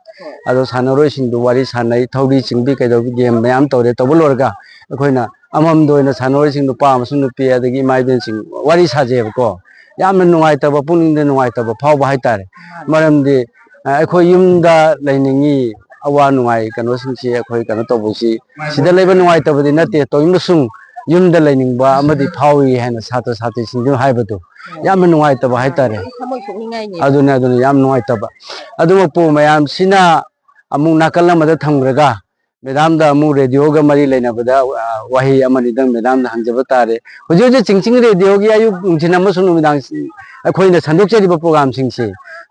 ꯑꯗꯣ ꯁꯥꯟꯅꯔꯣꯏꯁꯤꯡꯗꯨ ꯋꯥꯔꯤ ꯁꯥꯟꯅꯩ ꯊꯧꯔꯤ ꯆꯤꯡꯕꯤ ꯀꯩꯗꯧꯕꯤ ꯒꯦꯝ ꯃꯌꯥꯝ ꯇꯧꯔꯦ ꯇꯧꯕ ꯂꯣꯏꯔꯒ ꯑꯩꯈꯣꯏꯅ ꯑꯃꯃꯝꯗ ꯑꯣꯏꯅ ꯁꯥꯟꯅꯔꯣꯏꯁꯤꯡ ꯅꯨꯄꯥ ꯑꯃꯁꯨꯡ ꯅꯨꯄꯤ ꯑꯗꯒꯤ ꯏꯃꯥ ꯏꯕꯦꯟꯁꯤꯡ ꯋꯥꯔꯤ ꯁꯥꯖꯩꯑꯕꯀꯣ ꯌꯥꯝꯅ ꯅꯨꯡꯉꯥꯏꯇꯕ ꯄꯨꯛꯅꯤꯡꯗ ꯅꯨꯡꯉꯥꯏꯇꯕ ꯐꯥꯎꯕ ꯍꯥꯏꯇꯥꯔꯦ ꯃꯔꯝꯗꯤ ꯑꯩꯈꯣꯏ ꯌꯨꯝꯗ ꯂꯩꯅꯤꯡꯉꯤ ꯑꯋꯥ ꯅꯨꯡꯉꯥꯏ ꯀꯩꯅꯣꯁꯤꯡꯁꯤ ꯑꯩꯈꯣꯏ ꯀꯩꯅꯣ ꯇꯧꯕꯁꯤ ꯁꯤꯗ ꯂꯩꯕ ꯅꯨꯡꯉꯥꯏꯇꯕꯗꯤ ꯅꯠꯇꯦ ꯇꯧꯏꯃꯁꯨꯡ ꯌꯨꯝꯗ ꯂꯩꯅꯤꯡꯕ ꯑꯃꯗꯤ ꯐꯥꯎꯏ ꯍꯥꯏꯅ ꯁꯥꯇ꯭ꯔ ꯁꯥꯇ꯭ꯔꯤꯁꯤꯡꯗꯨ ꯍꯥꯏꯕꯗꯣ ꯌꯥꯝꯅ ꯅꯨꯡꯉꯥꯏꯇꯕ ꯍꯥꯏꯇꯥꯔꯦ ꯊꯃꯣꯏ ꯁꯣꯛꯅꯤꯡꯉꯥꯏꯅꯦꯕ ꯑꯗꯨꯅ ꯌꯥꯝ ꯅꯨꯡꯉꯥꯏꯇꯕ ꯑꯗꯨꯃꯛꯄꯨ ꯃꯌꯥꯝꯁꯤꯅ ꯑꯃꯨꯛ ꯅꯥꯀꯜ ꯑꯃꯗ ꯊꯝꯈ꯭ꯔꯒ मेदाम दा मु रेडियो गा मरी लेना बदा वही अमनि दंग मेदाम दा हंजब तारे हुजु जे चिंचिंग रेडियो गी आयु जिन अमसु नुमिदांग अखोइना संदोक्चरिबा प्रोग्राम सिंगसे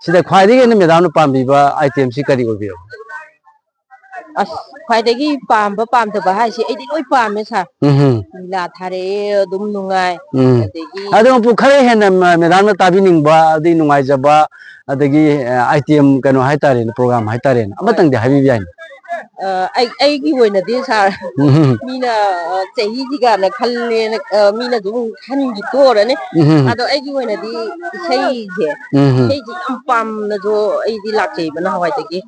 सिदा ख्वाइदगी ने मेदाम न पाम्बिबा आइटम सि करी ओबियो अस ख्वाइदगी पाम्बा पामदबा हाइसे एदि लोइ पामे सा लीला थारे दुम नुंगाय अदगी अदो पु खरे हेन मेदाम न ताबी निंगबा अदि नुंगाय जबा अदगी आइटम कनो हाइतारे प्रोग्राम हाइतारे अमतंग दे हाबी बियान ꯑꯩꯒꯤ ꯑꯣꯏꯅꯗꯤ ꯁꯥꯔ ꯃꯤꯅ ꯆꯍꯤꯁꯤꯒꯥꯅ ꯈꯜꯂꯦꯅ ꯃꯤꯅ ꯑꯗꯨꯝ ꯈꯟꯈꯤ ꯇꯣꯔꯅꯤ ꯑꯗꯣ ꯑꯩꯒꯤ ꯑꯣꯏꯅꯗꯤ ꯏꯁꯩꯁꯦ ꯏꯁꯩꯁꯦ ꯌꯥꯝ ꯄꯥꯝꯅꯁꯨ ꯑꯩꯗꯤ ꯂꯥꯛꯆꯩꯕ ꯅꯍꯥꯟꯋꯥꯏꯗꯒꯤ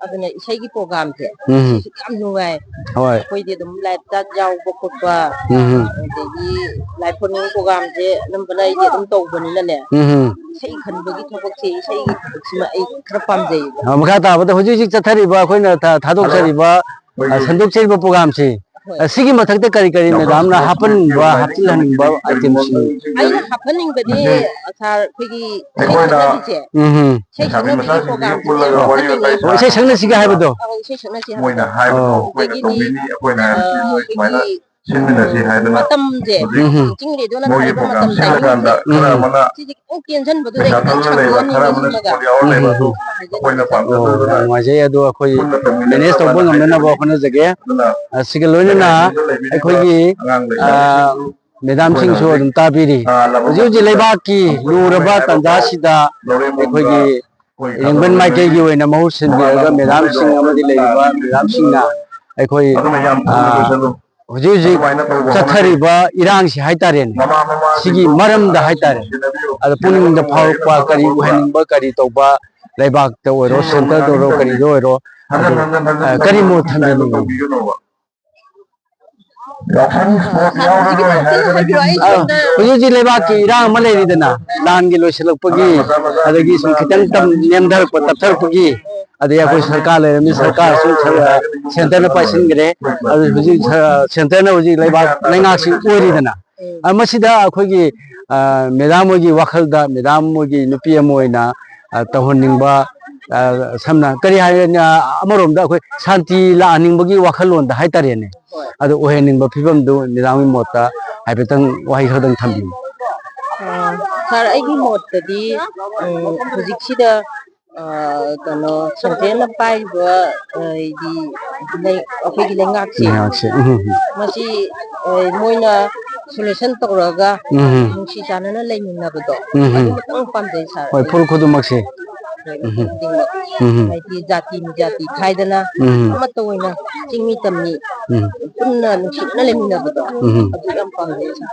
ꯑꯗꯨꯅ ꯏꯁꯩꯒꯤ ꯄ꯭ꯔꯣꯒ꯭ꯔꯥꯝꯁꯦ ꯁꯤꯁꯨ ꯌꯥꯝ ꯅꯨꯡꯉꯥꯏ ꯑꯩꯈꯣꯏꯗꯤ ꯑꯗꯨꯝ ꯂꯥꯏꯞ ꯆꯥꯠ ꯌꯥꯎꯕ ꯈꯣꯠꯄ ꯑꯗꯒꯤ ꯂꯥꯏꯞ ꯐꯣꯟꯅꯤꯡ ꯄ꯭ꯔꯣꯒ꯭ꯔꯥꯝꯁꯦ ꯑꯅꯝꯕꯅ ꯑꯩꯗꯤ ꯑꯗꯨꯝ ꯇꯧꯕꯅꯤꯅꯅꯦ ꯏꯁꯩ ꯈꯟꯕꯒꯤ ꯊꯕꯛꯁꯦ ꯏꯁꯩꯒꯤ ꯊꯕꯛꯁꯤꯃ ꯑꯩ ꯈꯔ ꯄꯥꯝꯖꯩꯌꯦꯕ ꯃꯈꯥ ꯇꯥꯕꯗ ꯍꯧꯖꯤꯛ ꯍꯧꯖꯤꯛ ꯆꯠꯊꯔꯤꯕ ꯑꯩꯈꯣꯏꯅ थादोक्चरिबा संदोक्चरिबा प्रोग्राम से सिगी मथक्ते करी करी मेदाम ना हापनबा हापचिलहनिबा आइटम सि आइना हापनिंगबदि सार खिगी सेखनबिसे सेखनबिसे प्रोग्राम से से संगने सिगा हाबदो से संगने सि मोइना हाबदो कोइना कोइना सुमाइना सिनमिनासि हाइदना मतमजे चिंगरे दोना थाइबा मतम टाइमिंग सिजि ओ टेंशन बदु दे संगोनी लगा कोइना पामदो माजे अदो अखोई मैनेज तौबो ngमनबो खने जगे सिगे लोइना अखोई मेदाम सिंह सो अदुम ताबिरी हुजु लेबा की लुरबा तंजा सिदा अखोई इंगबन माइके की ओइना महु सिनबिरगा मेदाम सिंह अमदि लेबा मेदाम सिंहना अखोई हुजु जी चथरिबा इरांग सि हाइतारेन सिगी मरम दा हाइतारे अद पुनिंग दा फावपा करी उहनिंबा करी तौबा लेबाक तो ओरो सेंटर दोरो करी दोरो करी मो थमेनी हुजु जी लेबाक की इरांग म लेरिदना लान गी लोइसलपगी अदगी सुम खितंग तम नेमधर प तपथरपगी अदे अखोई सरकार लेरमी सरकार सु सेंटर न पाइसिनगरे अदु हुजु सेंटर न हुजु लेबाक लेंगासी ओरिदना अमसिदा अखोई मेदाम मोगी वखलदा मेदाम मोगी नुपी अमोइना तहोनिंगबा samna kari hayna amarom da khoi shanti la aningbagi wakhalon da haitareне adu oheningba phibam du nirami mota haibetang wahi khodang thambi sar aigi motadi hujik kano sentena pai ba di nei akhoi gi lengak si masi moina solution toraga nungsi janana leimina bado adu tang pamjai sar hoi phur khodu makse haiti jati mi jati khaidana amato oina chingmi tamni punna nungsidna lemina bado adu yam pamjai sar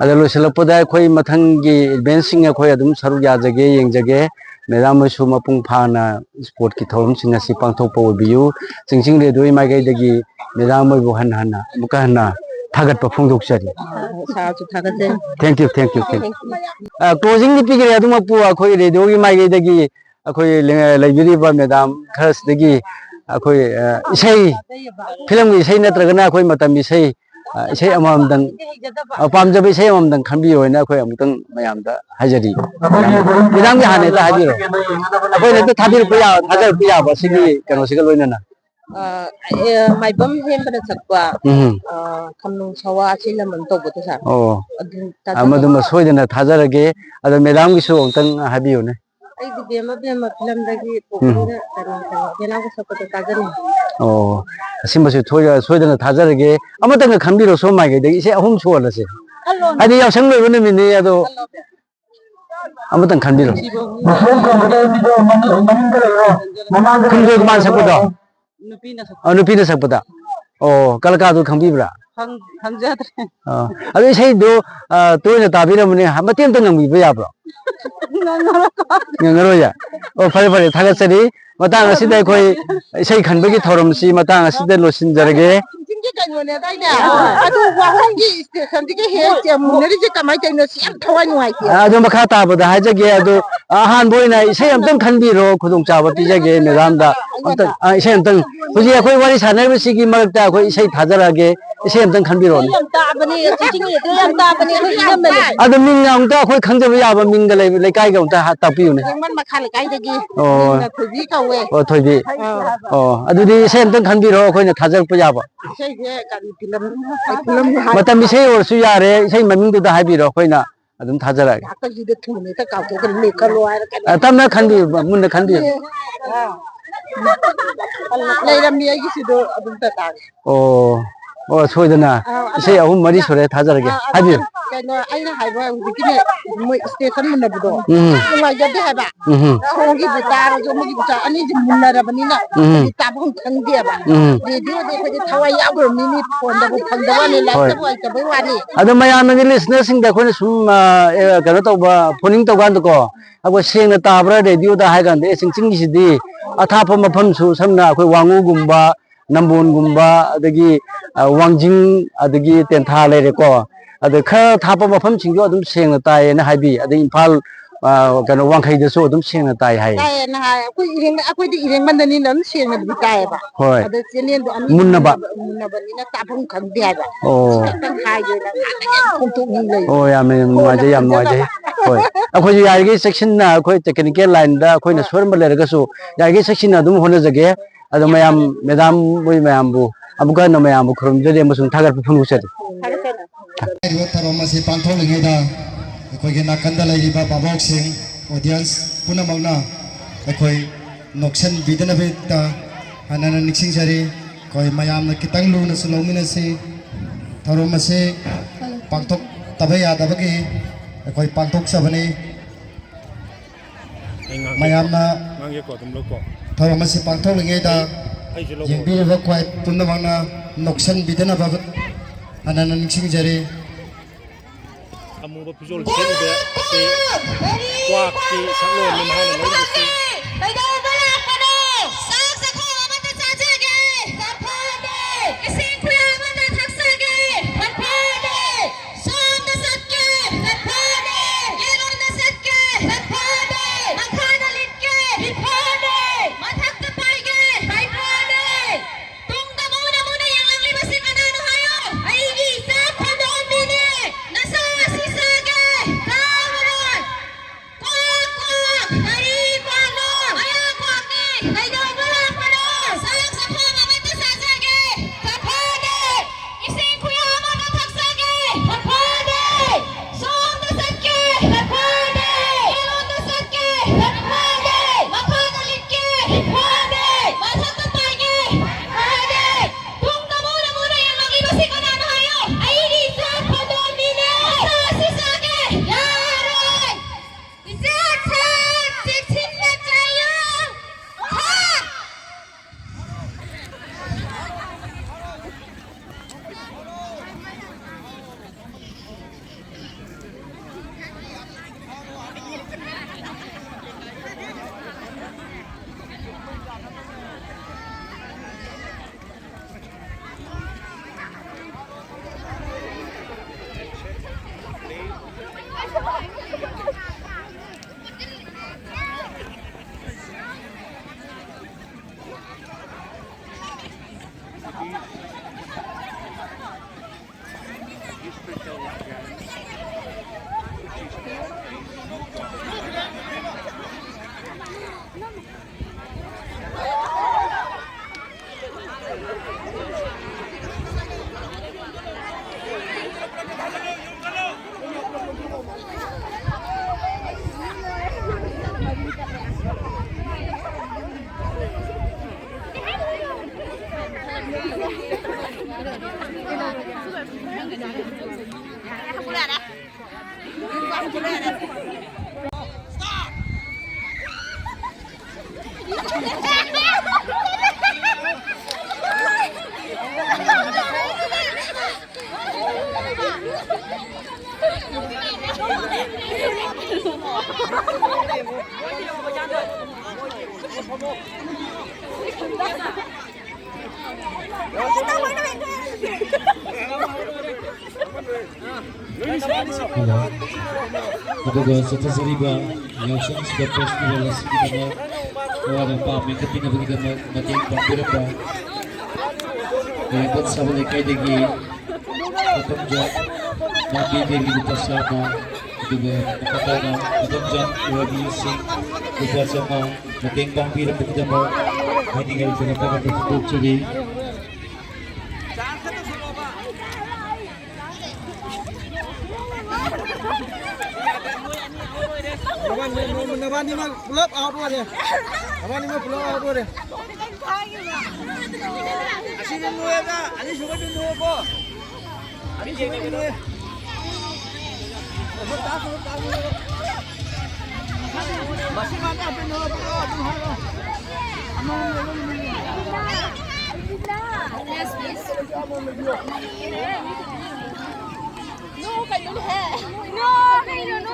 ada lo selapda khoi mathangi advancing khoi adum saru yajage yengjage madam सु मपुंग फाना sport की थौरम सिंग असि पांथोकपो बियु चिंचिंग रे दोइ माइगै दगी madam बो हन हना मुका हना थागत प फोंदोकसरी सासु थागत थैंक यू क्लोजिंग नि पिगरे अदुम पु अखोई रेडियो की माइगै दगी अखोई लेबिरिबा मेदाम खरस दगी अखोई इसै फिल्म की इसै नत्रगना अखोई मतम इसै इसै अममदंग पामजब इसै अममदंग खंबी होइना अखोई अमतंग मयामदा हाजरी मेदाम की हाने ता हाजिरो अखोई ने थाबिर पुया थाजर पुया बसिगी कनो सिगल लोइना माइबम हेमबना सकवा खमनुंग सवा सिलमन तोबतो सा अमदुम सोइदना थाजरगे अद मेदाम की सु अंतंग हाबियोने ai di bema film dagi pokoknya kena ko sapato tajari असिमबसु थोया सोइदना थाजरगे अमतंग खंबिरो सो माइगे दगी से अहुम सोलसे आदि यावसंग लोइबने मिने अदो अमतंग खंबिरो खंजो मान सकपदो नुपीना सकपदा कलकादु खंबिब्रा खंजाद्रे अदि सही दो तोइना ताबिरमने मतेम त नंबिबा याब्रो ngangaro fare fare thagasari matang asida khoi isai khanbagi thorom si matang asida losin jarage की कहीं ने दाई ने अदु वाहन की स्टेशन की हे जे मुनरी जे कमाई चाहिए सियाम थवाई नुआई के अदु मखा ताबदा हाजगे अदु अहान बोइना इसे अमतन खनबिरो खुदुंग चाबा पिजगे मैदान दा अमतन इसे अमतन हुजी अखोई वारी सानरबसिगी मरकता अखोई इसे थाजरागे इसे अमतन खनबिरो yam ta bani chiching ye yam ta bani ko yam bani अदु मिंग अमता अखोई खंजब याबा मिंग लेकाई गा अमता तापियुने man makha le kai dagi Oh. na thubi ka we ओ थोइबी ओ अदुदी इसे अमतन खनबिरो अखोइना थाजरप याबा sei je kan film ha मतम इसे ओरसु यारे इसे ममिंग दुदा हाबिरो अखोइना अदुम थाजरागे ka ji de thune ta ka ko ne ka lo ai ka Tamanna खनबी Munna खनबी leiram mi ai si do adum ta ta ओ ओ सोइदना इसे अहुम मरी सोरे थाजरगे हाबी kayno ai na hai ba hu ki ne mo station mun na budo ngai ja de ha ba ho gi ta ro jo mo gi ta ani ji mun na ra bani na ta bong thang dia ba video de ko ji thawai ya go mi ni phone da bu phang da wa ni la ta wa ta ba wa ni अदु मयामनि listener सिंग दा खोने सुम कनो तौबा phoning तौगान को अब Seng ताब्रा radio दा हाय गांदे सिंग सिंग सिदी अथाप मफम सु समना अखोई वांगु गुम्बा नंबोन गुम्बा अदगी वांजिंग अदगी तेंथा लेरेको अद ख थाप मफम सिंगो अदुम सेंग ताय ना हाबी अद इम्फाल कनो वांखै दसो अदुम सेंग ताय हाय tai na ha aku di ireng man ni nan seng na tai ba होय ada chenen do ani Munna बा ni na ta bong khang dia ba ओ tan hai je na không tu ni le ओ याम नुवाजे होय अखोय यारगे section ना अखोय technical line दा अखोय ना सोरम लेरगसु यारगे section अदुम होने जगे अदु मयाम Madame बुई मयाम बु अबुका न मयाम बु खरम जदे मसुं थागर फुनु सेद ꯊꯧꯔꯝ ꯑꯁꯤ ꯄꯥꯡꯊꯣꯛꯂꯤꯉꯩꯗ ꯑꯩꯈꯣꯏꯒꯤ ꯅꯥꯀꯟꯗ ꯂꯩꯔꯤꯕ ꯕꯥꯕꯣꯛꯁꯤꯡ ꯑꯣꯗꯤꯌꯟꯁ ꯄꯨꯝꯅꯃꯛꯅ ꯑꯩꯈꯣꯏ ꯅꯣꯛꯁꯟꯕꯤꯗꯅꯕꯒꯤꯗꯃꯛꯇ ꯍꯥꯟꯅꯅ ꯅꯤꯡꯁꯤꯡꯖꯔꯤ ꯑꯩꯈꯣꯏ ꯃꯌꯥꯝꯅ ꯈꯤꯇꯪ ꯂꯨꯅꯁꯨ ꯂꯧꯃꯤꯟꯅꯁꯤ ꯊꯧꯔꯝ ꯑꯁꯤ ꯄꯥꯡꯊꯣꯛꯇꯕ ꯌꯥꯗꯕꯒꯤ ꯑꯩꯈꯣꯏ ꯄꯥꯡꯊꯣꯛꯆꯕꯅꯤ ꯃꯌꯥꯝꯅ ꯊꯧꯔꯝ ꯑꯁꯤ ꯄꯥꯡꯊꯣꯛꯂꯤꯉꯩꯗ ꯌꯦꯡꯕꯤꯔꯤꯕ ꯈ꯭ꯋꯥꯏ ꯄꯨꯝꯅꯃꯛꯅ ꯅꯣꯛꯁꯟꯕꯤꯗꯅꯕ ꯍꯥꯟꯅꯅ ꯅꯤꯡꯁꯤꯡꯖꯔꯤ ꯑꯃꯨꯕ ꯐꯤꯖꯣꯜ ꯁꯦꯠꯂꯤꯕ ꯑꯁꯤ ꯀ꯭ꯋꯥꯛꯀꯤ ꯁꯛꯂꯣꯟꯅꯤ ꯃꯍꯥꯛꯅ ꯂꯧꯔꯤꯕꯁꯤ Aduga sa tasariba yakshan sa festival sa kinama kawalang pamay ka pinabalikan mating pambira kaya ba't sa wala kay dagi katangjan nabibig ito sama aduga makatana katangjan iwagi sing ito sama mating pambira mo hindi nga ito napakatutupog sili Abang ni mah pull out dia. Abang ni mah pull out dia. Asin dulu ya kak. Ani suka dulu ko. Ani suka dulu. Masih mana apa dulu ko? Yes, please. No, kayo no hai. No, kayo no.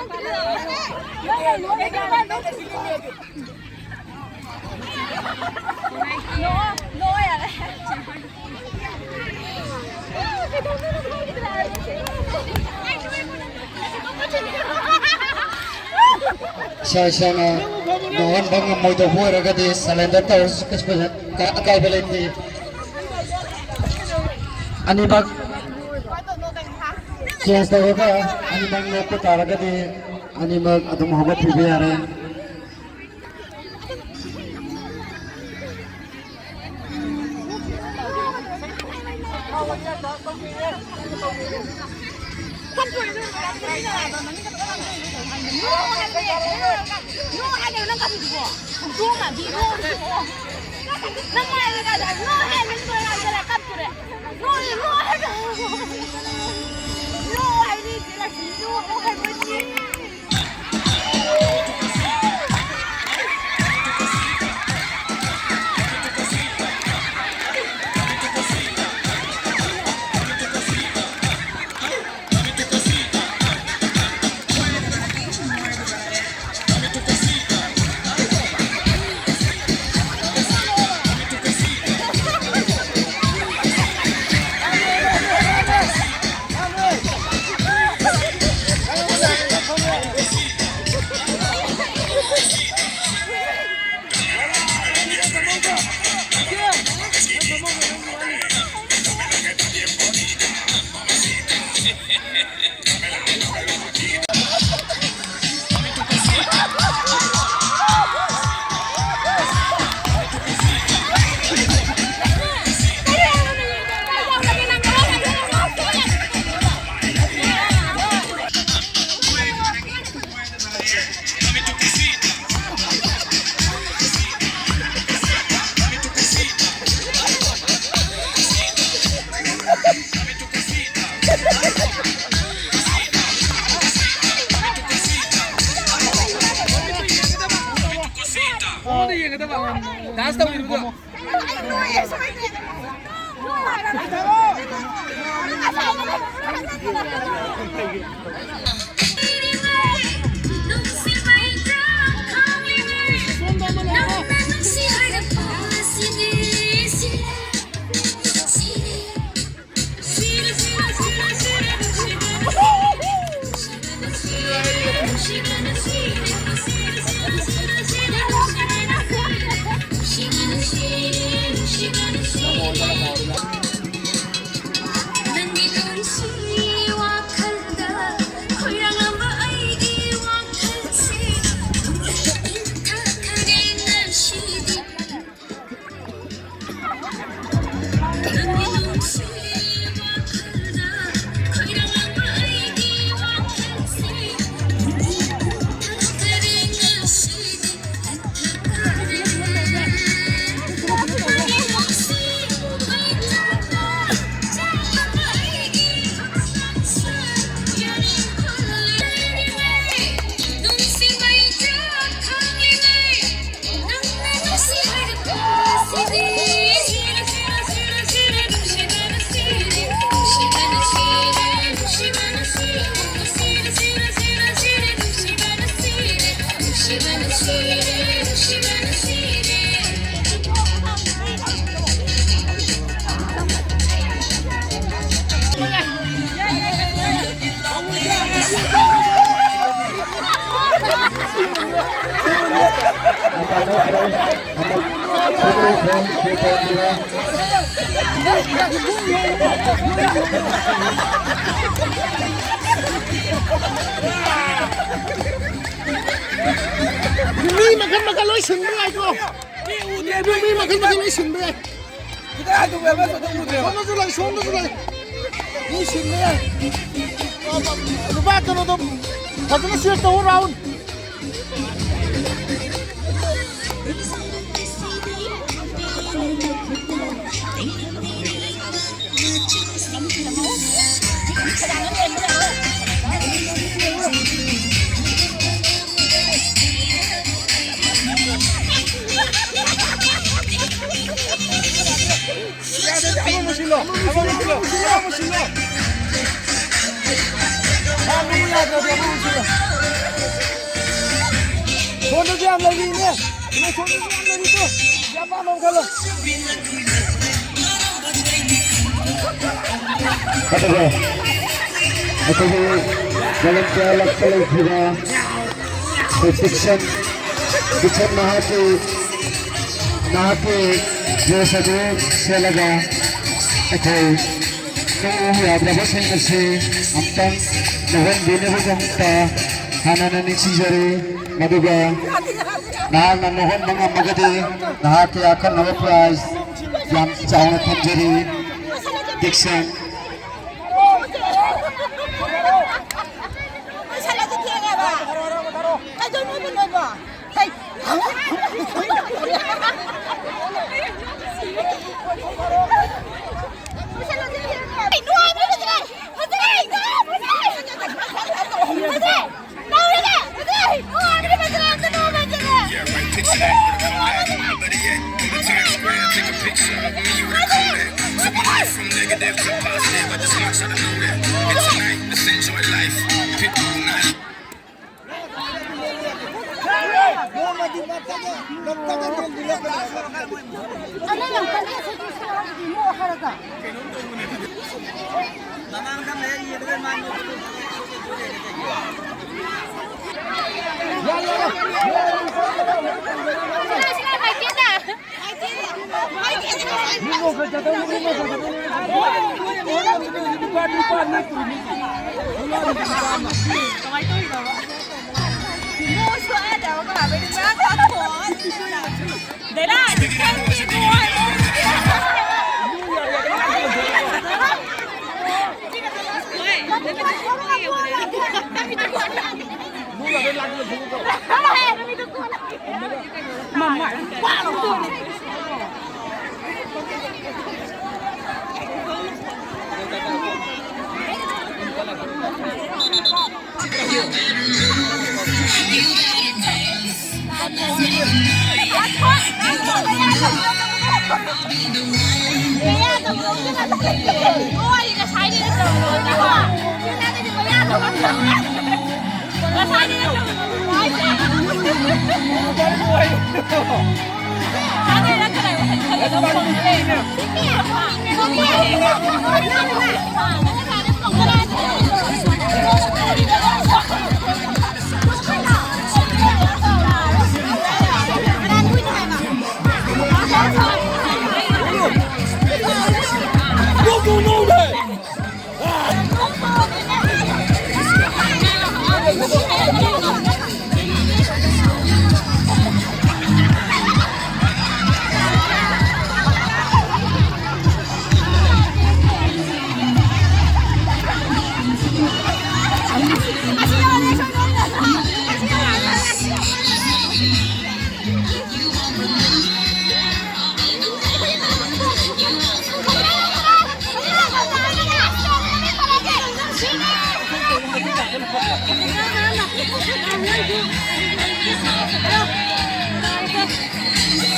No यार. Sana noon bang mo ito buhay agad salenda taos kaspasan kay balenti ani bag siya ka ani bang mo ko talaga di ani mag atong habat bibiyare 난 네 당신이 와칸다 고향 Mi makan lối sừng bên này cô. Mi makan lối sừng bên này. Kita ada berapa satu muda. Sono tu lagi. Ni sừng bên này. Lupa kalau tu. Satu ni siapa tahu round. Sono jam lagi ni. Ini sono jam lagi tu. Siapa mau kalau? Atau dalam dialog kalau kita fiction nahati जो सजग से लगा अथई तो या प्रभुसन से अंतम नवन दिने को जमता हाना निसीजरे मधुगा नाल नवन मंगा मगदे नहा के आखर नव प्राइज याम चावना थमजरी डिक्शन Thank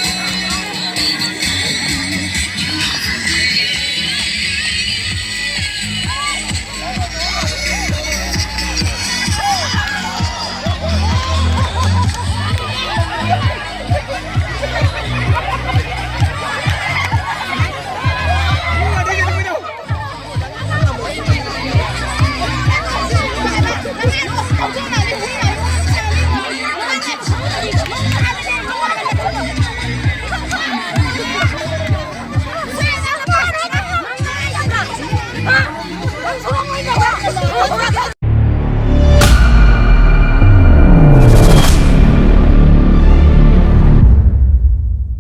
you.